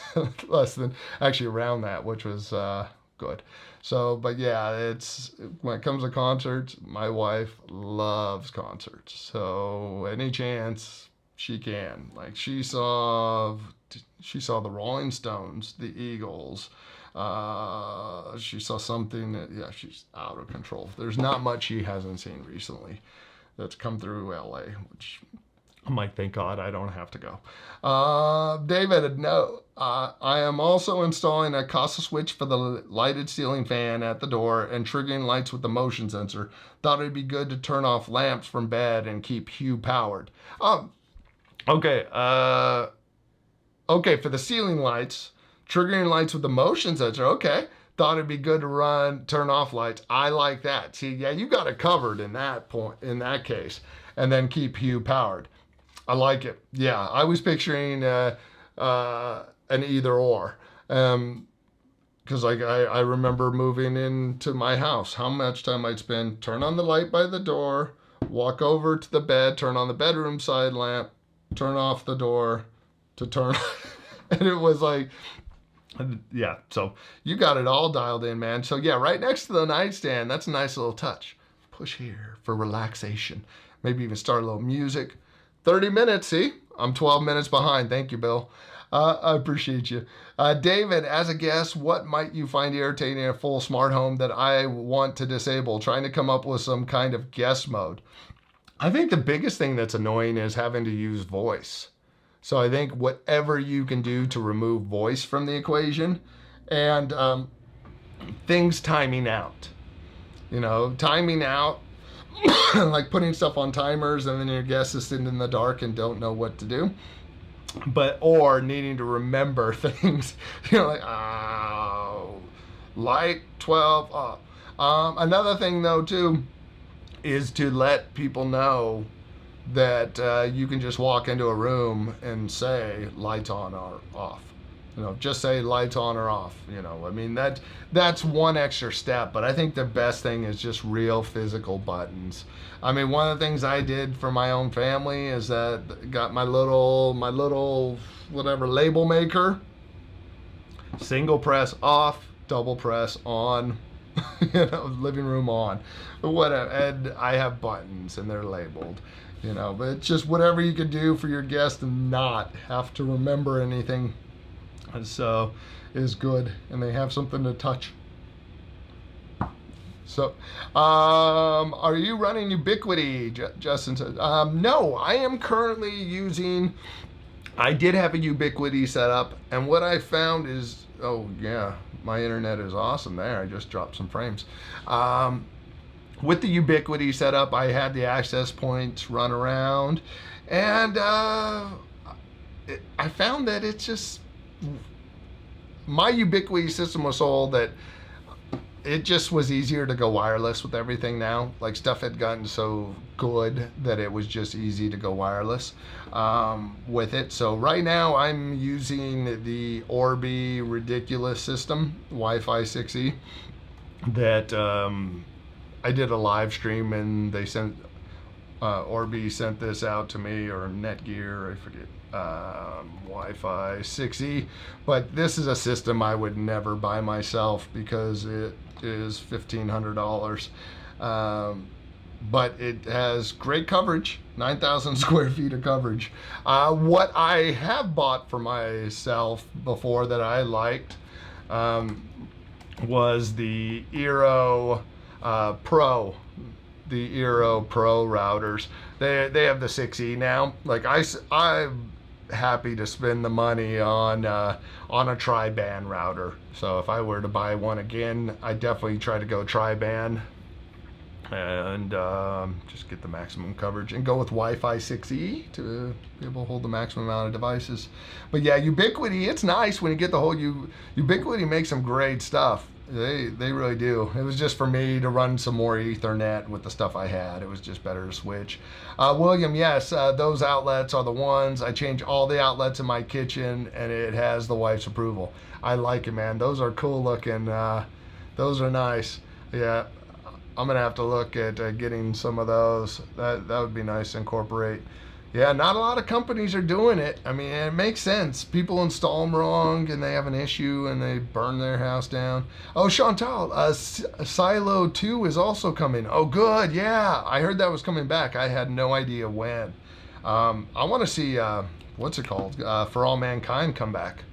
less than, actually around that, which was good. So, but yeah, it's when it comes to concerts, my wife loves concerts. So any chance she can, like she saw the Rolling Stones, the Eagles. She saw something that, yeah, she's out of control. There's not much she hasn't seen recently that's come through LA, which I'm like, thank God I don't have to go. David, no, I am also installing a Casa switch for the lighted ceiling fan at the door and triggering lights with the motion sensor. Thought it'd be good to turn off lamps from bed and keep Hue powered. Okay, for the ceiling lights, triggering lights with the motion sensor, okay. Thought it'd be good to turn off lights. I like that. See, yeah, you got it covered in that case. And then keep Hue powered. I like it. Yeah, I was picturing an either or. Because I remember moving into my house, how much time I'd spend, turn on the light by the door, walk over to the bed, turn on the bedroom side lamp, turn off the door to turn. And it was like, yeah, so you got it all dialed in, man. So yeah, right next to the nightstand, that's a nice little touch. Push here for relaxation. Maybe even start a little music. 30 minutes, see? I'm 12 minutes behind. Thank you, Bill. I appreciate you. David, as a guest, what might you find irritating in a full smart home that I want to disable? Trying to come up with some kind of guest mode. I think the biggest thing that's annoying is having to use voice. So I think whatever you can do to remove voice from the equation and things timing out. Timing out, like putting stuff on timers and then your guest is sitting in the dark and don't know what to do. Or needing to remember things, like, light 12 off. Another thing though too is to let people know that you can just walk into a room and say lights on or off. Just say lights on or off. I mean, that's one extra step, but I think the best thing is just real physical buttons. I mean, one of the things I did for my own family is that got my little whatever label maker, single press off, double press on, living room on, whatever. And I have buttons and they're labeled. But it's just whatever you can do for your guest and not have to remember anything. And so is good, and they have something to touch. So, are you running Ubiquiti? Justin says, no, I am currently using, I did have a Ubiquiti set up, and what I found is, oh yeah, my internet is awesome there. I just dropped some frames. With the Ubiquiti setup, I had the access points run around, and I found that it's just, my Ubiquiti system was so old that it just was easier to go wireless with everything now. Like, stuff had gotten so good that it was just easy to go wireless with it. So right now I'm using the Orbi Ridiculous system, Wi-Fi 6E, that I did a live stream, and they sent, Orbi sent this out to me, or Netgear, I forget, Wi-Fi 6E. But this is a system I would never buy myself because it is $1,500. But it has great coverage, 9,000 square feet of coverage. What I have bought for myself before that I liked was the Eero Pro. The Eero Pro routers. They have the 6E now. Like, I'm happy to spend the money on a tri-band router. So if I were to buy one again, I definitely try to go tri-band and just get the maximum coverage and go with Wi-Fi 6E to be able to hold the maximum amount of devices. But yeah, Ubiquiti, it's nice when you get the whole Ubiquiti makes some great stuff. They really do. It was just for me to run some more Ethernet with the stuff I had. It was just better to switch. William, yes, those outlets are the ones. I change all the outlets in my kitchen, and it has the wife's approval. I like it, man. Those are cool looking. Those are nice. Yeah, I'm gonna have to look at getting some of those. That would be nice to incorporate. Yeah, not a lot of companies are doing it. I mean, it makes sense. People install them wrong, and they have an issue, and they burn their house down. Oh, Chantal, Silo 2 is also coming. Oh, good. Yeah, I heard that was coming back. I had no idea when. I want to see, what's it called? For All Mankind come back.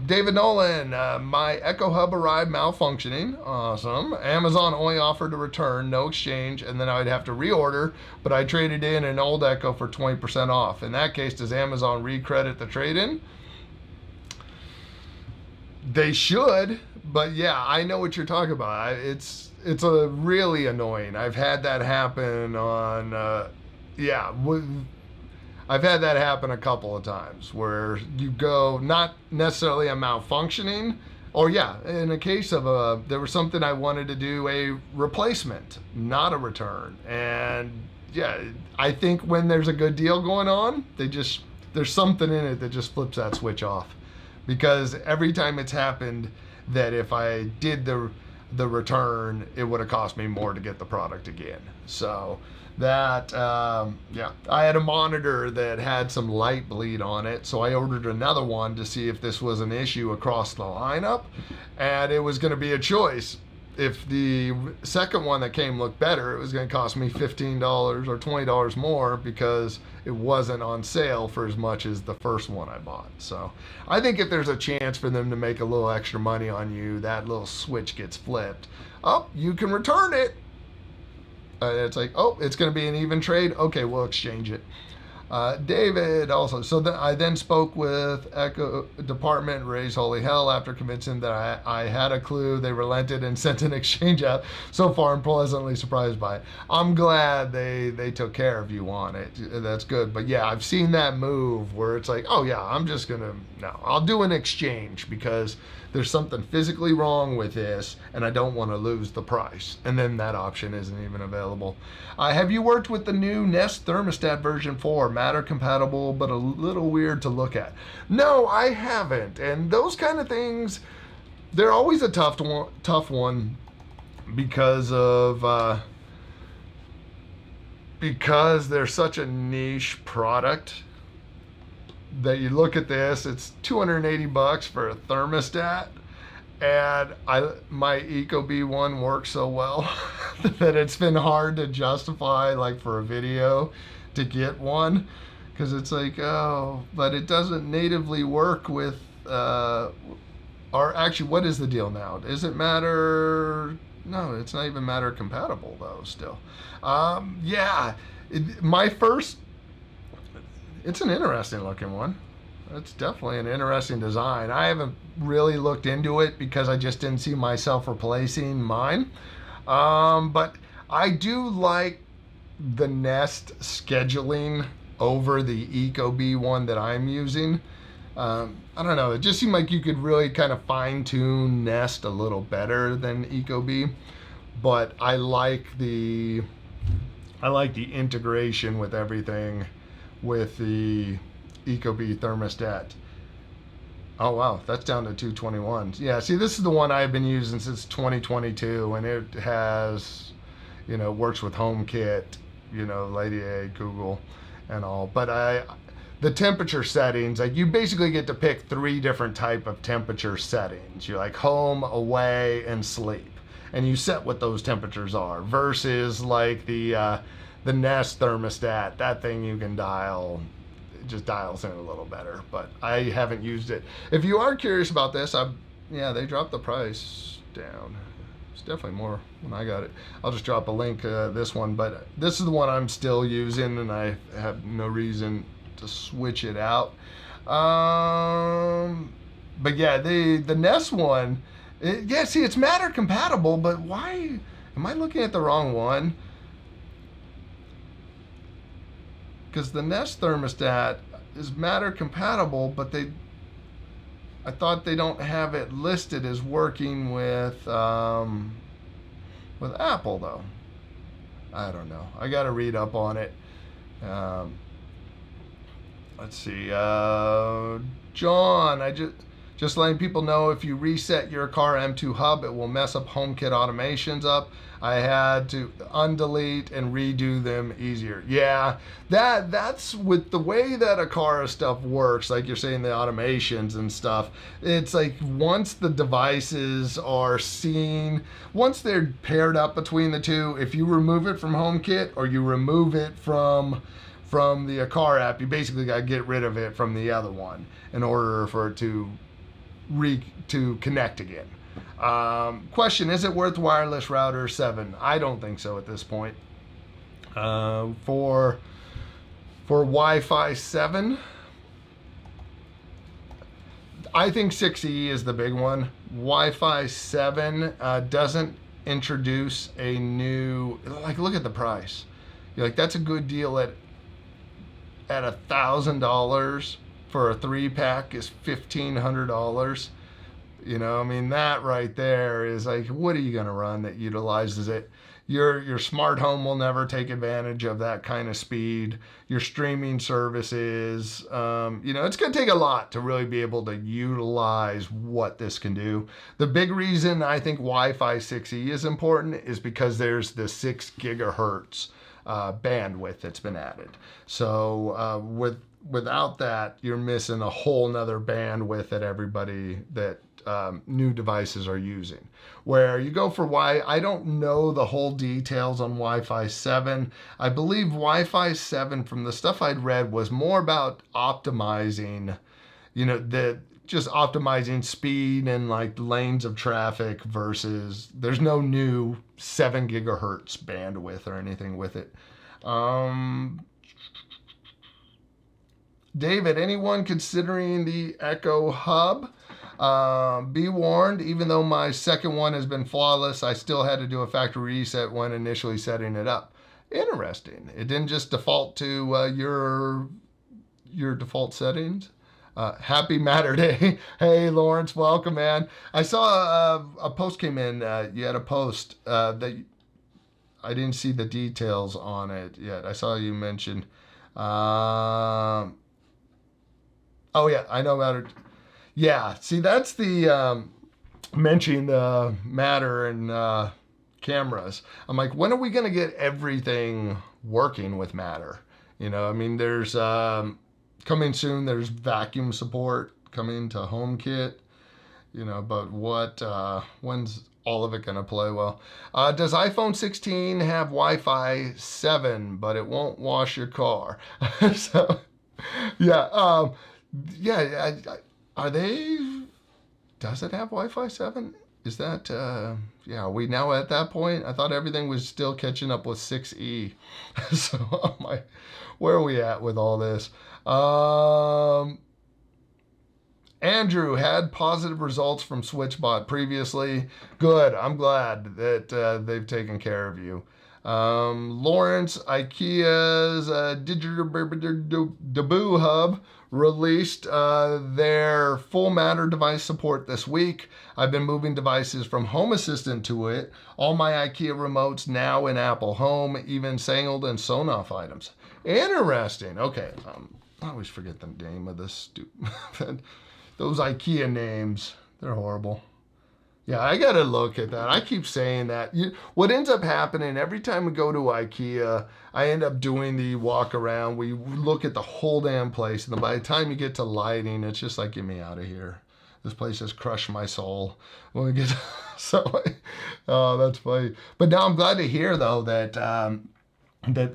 David Nolan, my Echo Hub arrived malfunctioning. Awesome. Amazon only offered to return, no exchange, and then I'd have to reorder, but I traded in an old Echo for 20% off. In that case, does Amazon recredit the trade-in? They should, but yeah, I know what you're talking about. It's a really annoying. I've had that happen on, yeah, I've had that happen a couple of times where you go, not necessarily a malfunctioning, or yeah, in a case of there was something I wanted to do a replacement, not a return. And yeah, I think when there's a good deal going on, there's something in it that just flips that switch off. Because every time it's happened that if I did the return, it would have cost me more to get the product again. So that, yeah, I had a monitor that had some light bleed on it, so I ordered another one to see if this was an issue across the lineup, and it was going to be a choice. If the second one that came looked better, it was going to cost me $15 or $20 more because it wasn't on sale for as much as the first one I bought. So I think if there's a chance for them to make a little extra money on you, that little switch gets flipped. Oh, you can return it. It's like, oh, it's going to be an even trade. Okay, we'll exchange it. David also. So I then spoke with Echo Department, raised holy hell after convincing that I had a clue. They relented and sent an exchange out. So far, I'm pleasantly surprised by it. I'm glad they took care of you on it. That's good. But yeah, I've seen that move where it's like, oh yeah, I'm just going to, no, I'll do an exchange because there's something physically wrong with this and I don't want to lose the price. And then that option isn't even available. Have you worked with the new Nest thermostat version 4? Matter compatible, but a little weird to look at. No, I haven't. And those kind of things, they're always a tough one because of because they're such a niche product that you look at this, it's $280 for a thermostat, and my Ecobee one works so well that it's been hard to justify, like, for a video to get one, because it's like, oh, but it doesn't natively work with or actually, what is the deal now? Does it matter? No, it's not even Matter compatible though. Still, yeah. My first. It's an interesting looking one. It's definitely an interesting design. I haven't really looked into it because I just didn't see myself replacing mine. But I do like the Nest scheduling over the Ecobee one that I'm using. I don't know. It just seemed like you could really kind of fine tune Nest a little better than Ecobee. But I like the integration with everything with the Ecobee thermostat. Oh wow, that's down to 221. Yeah, see, this is the one I've been using since 2022, and it has, works with HomeKit, Lady A, Google, and all. But the temperature settings, like you basically get to pick 3 different type of temperature settings. You're like home, away, and sleep, and you set what those temperatures are. Versus like the Nest thermostat, that thing you can dial. Just dials in a little better, but I haven't used it. If you are curious about this, they dropped the price down. It's definitely more when I got it. I'll just drop a link this one, but this is the one I'm still using, and I have no reason to switch it out. But yeah, the Nest one, see, it's Matter compatible, but why am I looking at the wrong one? Because the Nest thermostat is Matter compatible, but I thought they don't have it listed as working with Apple though. I don't know. I got to read up on it. Let's see. John, just letting people know, if you reset your car M2 hub, it will mess up HomeKit automations up. I had to undelete and redo them easier. Yeah, that's with the way that Aqara stuff works, like you're saying, the automations and stuff. It's like once the devices are seen, once they're paired up between the two, if you remove it from HomeKit or you remove it from the Aqara app, you basically got to get rid of it from the other one in order for it to connect again. Question, is it worth wireless router 7? I don't think so at this point. For Wi-Fi 7, I think 6E is the big one. Wi-Fi 7 doesn't introduce a new, like, look at the price. You're like, that's a good deal at $1,000 for a 3-pack is $1,500. I mean, that right there is like, what are you going to run that utilizes it? Your smart home will never take advantage of that kind of speed. Your streaming services, it's going to take a lot to really be able to utilize what this can do. The big reason I think Wi-Fi 6E is important is because there's the 6 gigahertz bandwidth that's been added. So without that, you're missing a whole nother bandwidth that everybody that new devices are using. Where you go for I don't know the whole details on Wi-Fi 7. I believe Wi-Fi 7, from the stuff I'd read, was more about optimizing, just optimizing speed and like lanes of traffic versus there's no new 7 gigahertz bandwidth or anything with it. David, anyone considering the Echo Hub? Be warned, even though my second one has been flawless, I still had to do a factory reset when initially setting it up. Interesting. It didn't just default to your default settings. Happy Matter Day. Hey, Lawrence, welcome, man. I saw a post came in. You had a post that I didn't see the details on it yet. I saw you mention. Oh, yeah, I know Matter. Yeah, see, that's the mentioning the Matter and cameras. I'm like, when are we going to get everything working with Matter? I mean, there's coming soon, there's vacuum support coming to HomeKit, but when's all of it going to play well? Does iPhone 16 have Wi-Fi 7, but it won't wash your car? So, yeah, are they, does it have Wi-Fi 7? is that, yeah, are we now at that point? I thought everything was still catching up with 6E. So, where are we at with all this? Andrew had positive results from SwitchBot previously. Good. I'm glad that they've taken care of you. Lawrence, IKEA's Digital Debut Hub released their full matter device support this week. I've been moving devices from Home Assistant to it. All my IKEA remotes now in Apple Home, even Sangled and Sonoff items. Interesting. Okay. I always forget the name of this stupid... Those IKEA names, they're horrible. Yeah, I gotta look at that. I keep saying that. What ends up happening every time we go to IKEA, I end up doing the walk around. We look at the whole damn place, and by the time you get to lighting, it's just like, get me out of here. This place has crushed my soul. When we get oh, that's funny. But now I'm glad to hear though that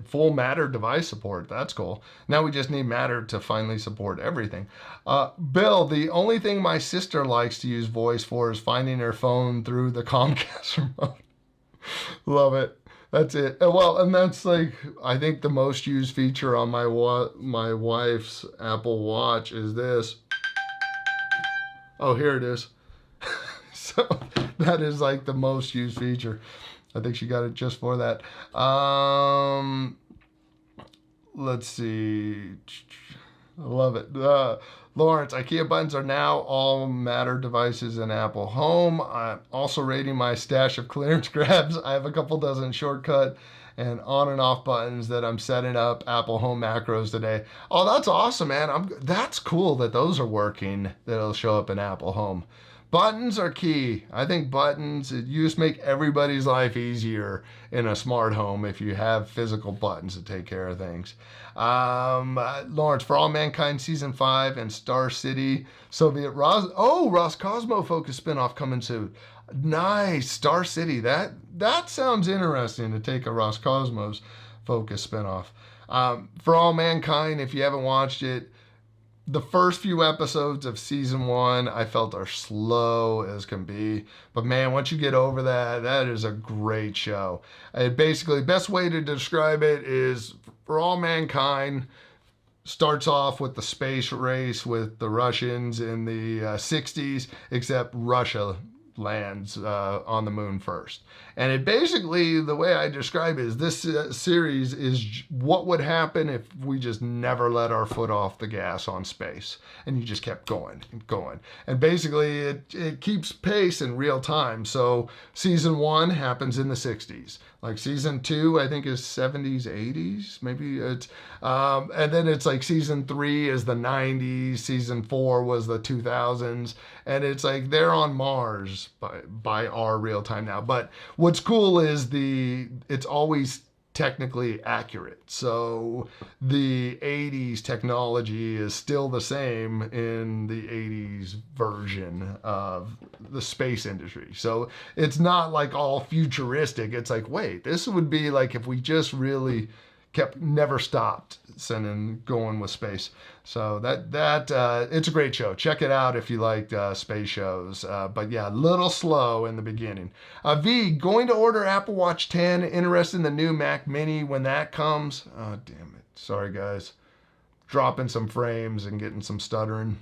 full Matter device support. That's cool. Now we just need Matter to finally support everything. Bill, the only thing my sister likes to use voice for is finding her phone through the Comcast remote. Love it. That's it. Well, and that's like, I think the most used feature on my wife's Apple Watch is this. Oh, here it is. So that is like the most used feature. I think she got it just for that. Let's see. I love it. Lawrence, IKEA buttons are now all Matter devices in Apple Home. I'm also rating my stash of clearance grabs. I have a couple dozen shortcut and on and off buttons that I'm setting up Apple Home macros today. Oh, that's awesome, man. That's cool that those are working, that'll show up in Apple Home. Buttons are key. I think buttons, you just make everybody's life easier in a smart home if you have physical buttons to take care of things. Lawrence, For All Mankind Season 5 and Star City, Roscosmo Focus spinoff coming soon. Nice, Star City. That sounds interesting to take a Roscosmos Focus spinoff. For All Mankind, if you haven't watched it, the first few episodes of season 1 I felt are slow as can be, but man, once you get over that is a great show. Basically, best way to describe it is For All Mankind starts off with the space race with the Russians in the 60s, except Russia lands on the moon first. And it basically, the way I describe it is this series is what would happen if we just never let our foot off the gas on space and you just kept going and going. And basically it keeps pace in real time. So season 1 happens in the 60s. Like season 2, I think is 70s, 80s, maybe it's, and then it's like season 3 is the 90s, season 4 was the 2000s, and it's like they're on Mars by our real time now. But what's cool is it's always technically accurate. So the 80s technology is still the same in the 80s version of the space industry. So it's not like all futuristic. It's like, wait, this would be like if we just really never stopped going with space. So it's a great show. Check it out if you like space shows. But yeah, a little slow in the beginning. V, going to order Apple Watch 10. Interested in the new Mac Mini when that comes. Oh, damn it. Sorry, guys. Dropping some frames and getting some stuttering.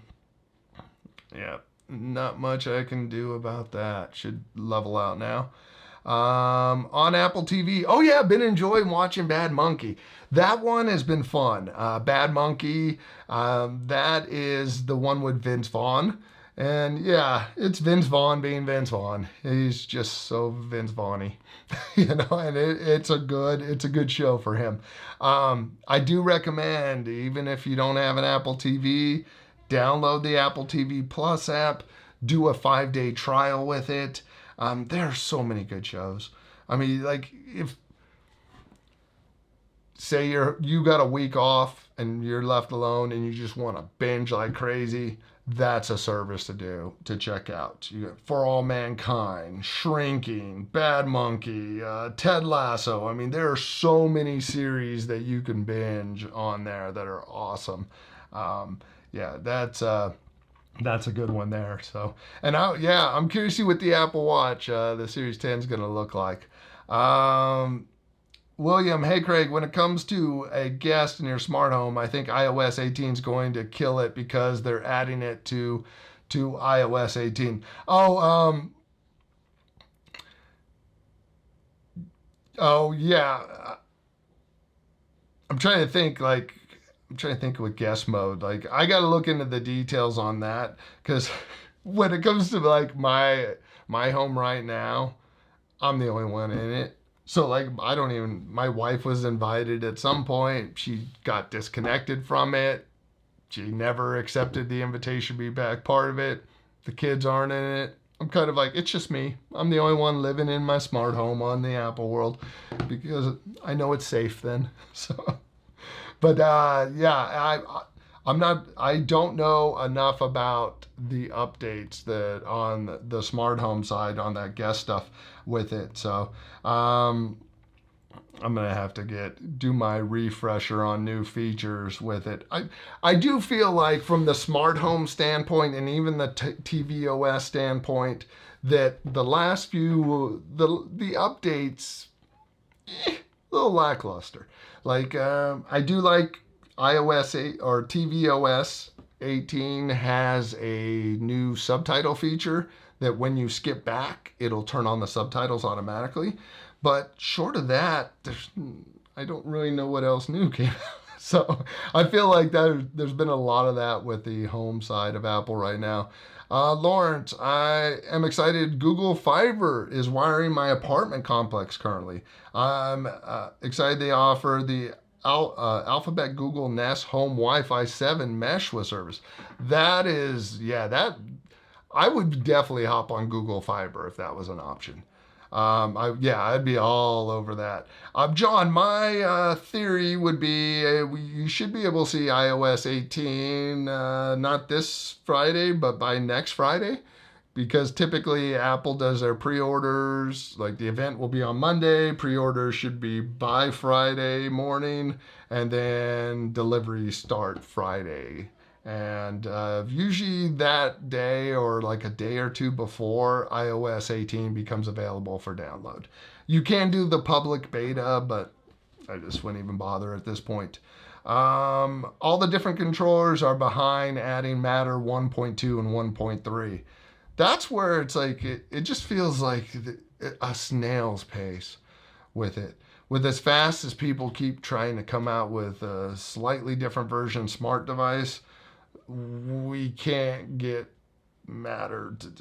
Yeah, not much I can do about that. Should level out now. On Apple TV. Oh yeah, been enjoying watching Bad Monkey. That one has been fun. Bad Monkey, that is the one with Vince Vaughn. And yeah, it's Vince Vaughn being Vince Vaughn. He's just so Vince Vaughn-y. And it's a good show for him. I do recommend, even if you don't have an Apple TV, download the Apple TV Plus app, do a 5-day trial with it. There are so many good shows. I mean, like, if say you got a week off and you're left alone and you just want to binge like crazy, that's a service to check out. You got For All Mankind, Shrinking, Bad Monkey, Ted Lasso. I mean, there are so many series that you can binge on there that are awesome. Yeah, that's That's a good one there. So, and yeah, I'm curious to see what the Apple Watch, the Series 10 is going to look like. William, hey Craig, when it comes to a guest in your smart home, I think iOS 18 is going to kill it because they're adding it to iOS 18. Oh yeah. I'm trying to think like I'm trying to think with guest mode. Like I got to look into the details on that because when it comes to like my home right now, I'm the only one in it. So like I don't even my wife was invited at some point. She got disconnected from it. She never accepted the invitation to be back part of it. The kids aren't in it. I'm kind of like, it's just me. I'm the only one living in my smart home on the Apple world because I know it's safe then. So, but yeah, I'm not. I don't know enough about the updates that on the smart home side on that guest stuff with it. So I'm gonna have to do my refresher on new features with it. I do feel like from the smart home standpoint and even the tvOS standpoint that the last few the updates a little lackluster. Like I do like iOS 8 or tvOS 18 has a new subtitle feature that when you skip back, it'll turn on the subtitles automatically. But short of that, I don't really know what else new came out. So I feel like there's been a lot of that with the home side of Apple right now. Lawrence, I am excited. Google Fiber is wiring my apartment complex currently. I'm excited they offer the Alphabet Google Nest Home Wi-Fi 7 mesh with service. That is, yeah, that I would definitely hop on Google Fiber if that was an option. I'd be all over that. John, my theory would be you should be able to see iOS 18 not this Friday, but by next Friday, because typically Apple does their pre-orders. Like the event will be on Monday, pre-orders should be by Friday morning, and then deliveries start Friday. And usually that day or like a day or two before iOS 18 becomes available for download. You can do the public beta, but I just wouldn't even bother at this point. All the different controllers are behind adding Matter 1.2 and 1.3. That's where it's like, it just feels like a snail's pace with it. With as fast as people keep trying to come out with a slightly different version smart device, we can't get Matter to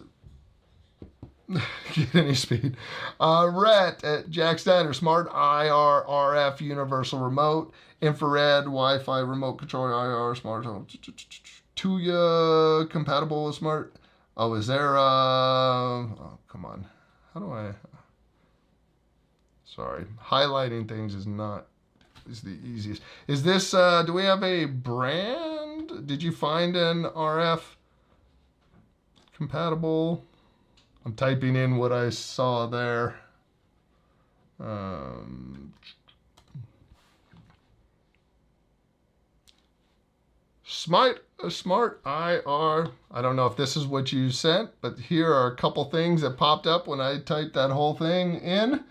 get any speed. Rhett at Jack Steiner, smart IR, RF, universal remote, infrared, Wi-Fi, remote control, IR, smart home. Tuya compatible with smart. Oh, is there oh, come on. How do I? Sorry, highlighting things is the easiest. Is this, do we have a brand? Did you find an RF compatible? I'm typing in what I saw there. Smart IR. I don't know if this is what you sent, but here are a couple things that popped up when I typed that whole thing in.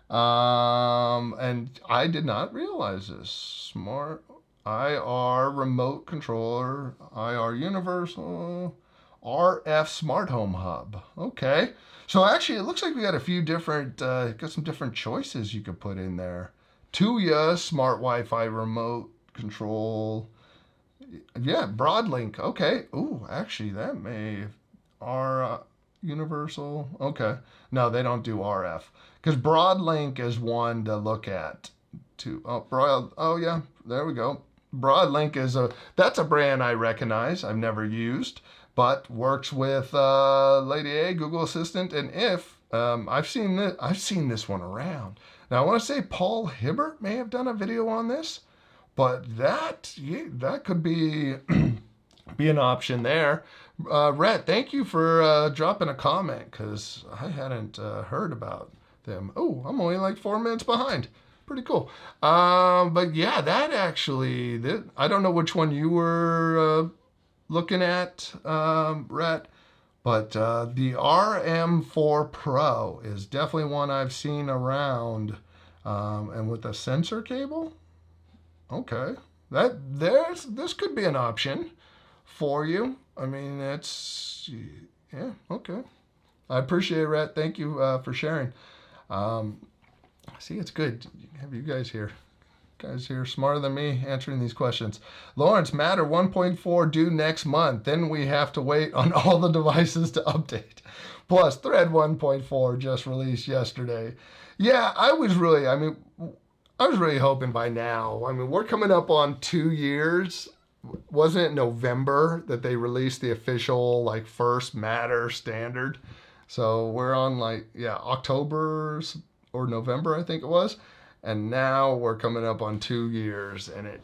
And I did not realize this. Smart IR remote controller, IR universal, RF smart home hub. Okay. So actually it looks like we got a few different, got some different choices you could put in there. Tuya, smart Wi-Fi remote control. Yeah, Broadlink. Okay. Ooh, actually that may, universal. Okay. No, they don't do RF. Because Broadlink is one to look at. Oh yeah, there we go. Broadlink is that's a brand I recognize. I've never used, but works with Lady A, Google Assistant, and If. I've seen this one around. Now I want to say Paul Hibbert may have done a video on this, but that could be be an option there. Rhett, thank you for dropping a comment because I hadn't heard about them. Oh, I'm only like 4 minutes behind. Pretty cool. But yeah, that actually, I don't know which one you were looking at, Rhett. But the RM4 Pro is definitely one I've seen around, and with a sensor cable. Okay, this could be an option for you. I mean, yeah, okay. I appreciate it, Rhett. Thank you for sharing. Um, See, it's good. Have you guys here? Guys here smarter than me answering these questions. Lawrence, Matter 1.4 due next month. Then we have to wait on all the devices to update. Plus, Thread 1.4 just released yesterday. Yeah, I was really hoping by now. I mean, we're coming up on 2 years. Wasn't it November that they released the official, like, first Matter standard? So we're on, like, yeah, October or November, I think it was. And now we're coming up on 2 years, and it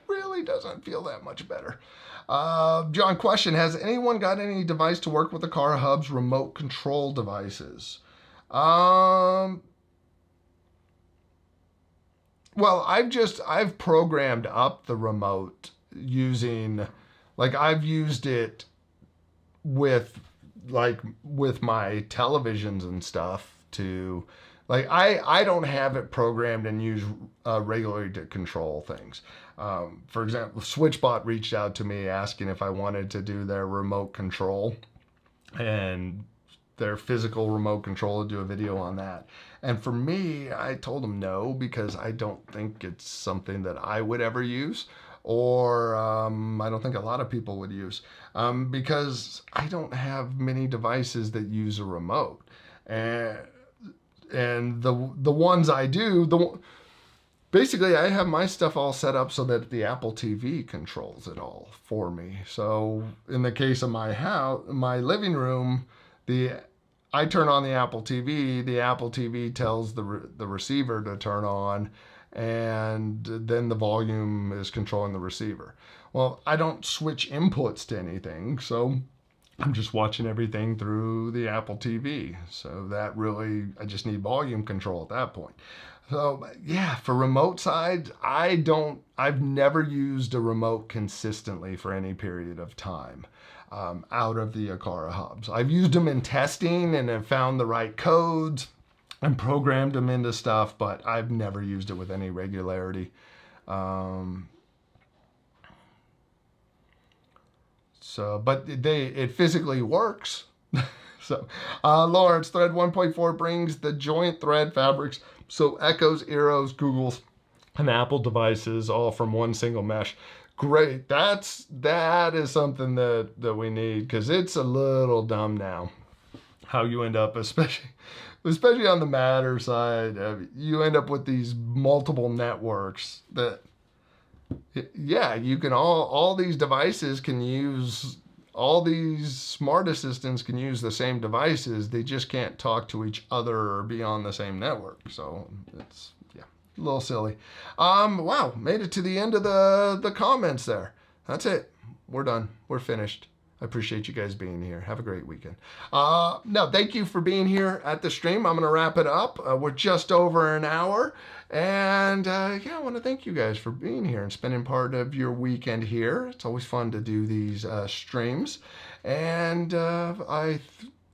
really doesn't feel that much better. John, question, has anyone got any device to work with the car hub's remote control devices? Well, I've programmed up the remote using, like, I've used it with my televisions and stuff to, like, I don't have it programmed and use regularly to control things. For example, SwitchBot reached out to me asking if I wanted to do their remote control and their physical remote control, to do a video on that. And for me, I told them no, because I don't think it's something that I would ever use, or I don't think a lot of people would use, because I don't have many devices that use a remote. And the ones I do, basically I have my stuff all set up so that the Apple TV controls it all for me. So in the case of my house, my living room, I turn on the Apple TV tells the receiver to turn on, and then the volume is controlling the receiver. Well, I don't switch inputs to anything, so I'm just watching everything through the Apple TV. So that really, I just need volume control at that point. So yeah, for remote side, I've never used a remote consistently for any period of time out of the Aqara hubs. I've used them in testing and have found the right codes and programmed them into stuff, but I've never used it with any regularity. But it physically works. So, Lawrence, Thread 1.4 brings the joint thread fabrics, so Echoes, Eros, Googles, and Apple devices all from one single mesh. Great. That is something that we need, because it's a little dumb now how you end up, especially on the Matter side, you end up with these multiple networks that, yeah, you can all these devices can use, all these smart assistants can use the same devices. They just can't talk to each other or be on the same network. So it's, yeah, a little silly. Wow, made it to the end of the comments there. That's it. We're done. We're finished. I appreciate you guys being here. Have a great weekend. No, thank you for being here at the stream. I'm going to wrap it up. We're just over an hour. And yeah, I want to thank you guys for being here and spending part of your weekend here. It's always fun to do these streams. And I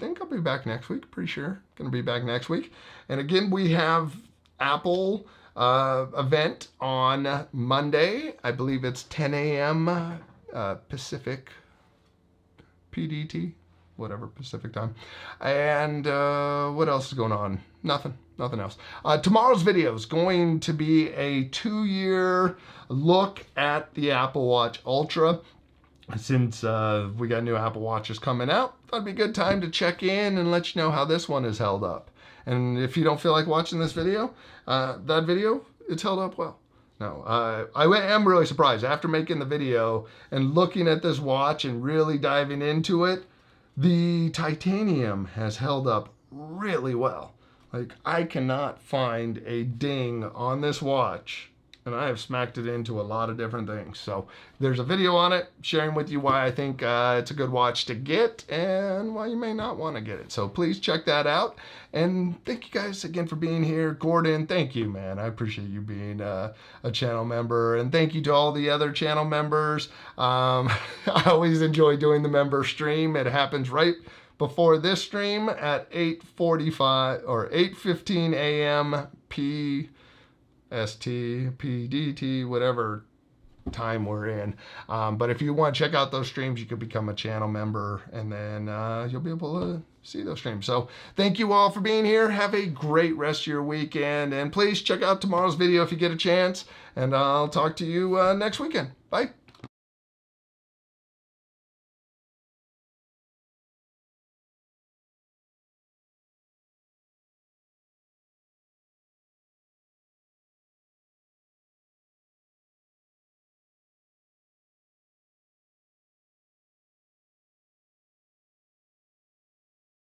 think I'll be back next week. Pretty sure going to be back next week. And again, we have Apple event on Monday. I believe it's 10 a.m. Pacific PDT, whatever, Pacific time. And what else is going on? Nothing else. Tomorrow's video is going to be a 2-year look at the Apple Watch Ultra. Since we got new Apple Watches coming out, thought it'd be a good time to check in and let you know how this one is held up. And if you don't feel like watching this video, it's held up well. No, I am really surprised. After making the video and looking at this watch and really diving into it, the titanium has held up really well. Like, I cannot find a ding on this watch and I have smacked it into a lot of different things. So there's a video on it sharing with you why I think it's a good watch to get and why you may not want to get it. So please check that out. And thank you guys again for being here. Gordon, thank you, man. I appreciate you being a channel member. And thank you to all the other channel members. I always enjoy doing the member stream. It happens right before this stream at 8:45 or 8:15 a.m. PST, PDT, whatever time we're in. But if you want to check out those streams, you can become a channel member, and then you'll be able to see those streams. So thank you all for being here. Have a great rest of your weekend, and please check out tomorrow's video if you get a chance, and I'll talk to you next weekend. Bye.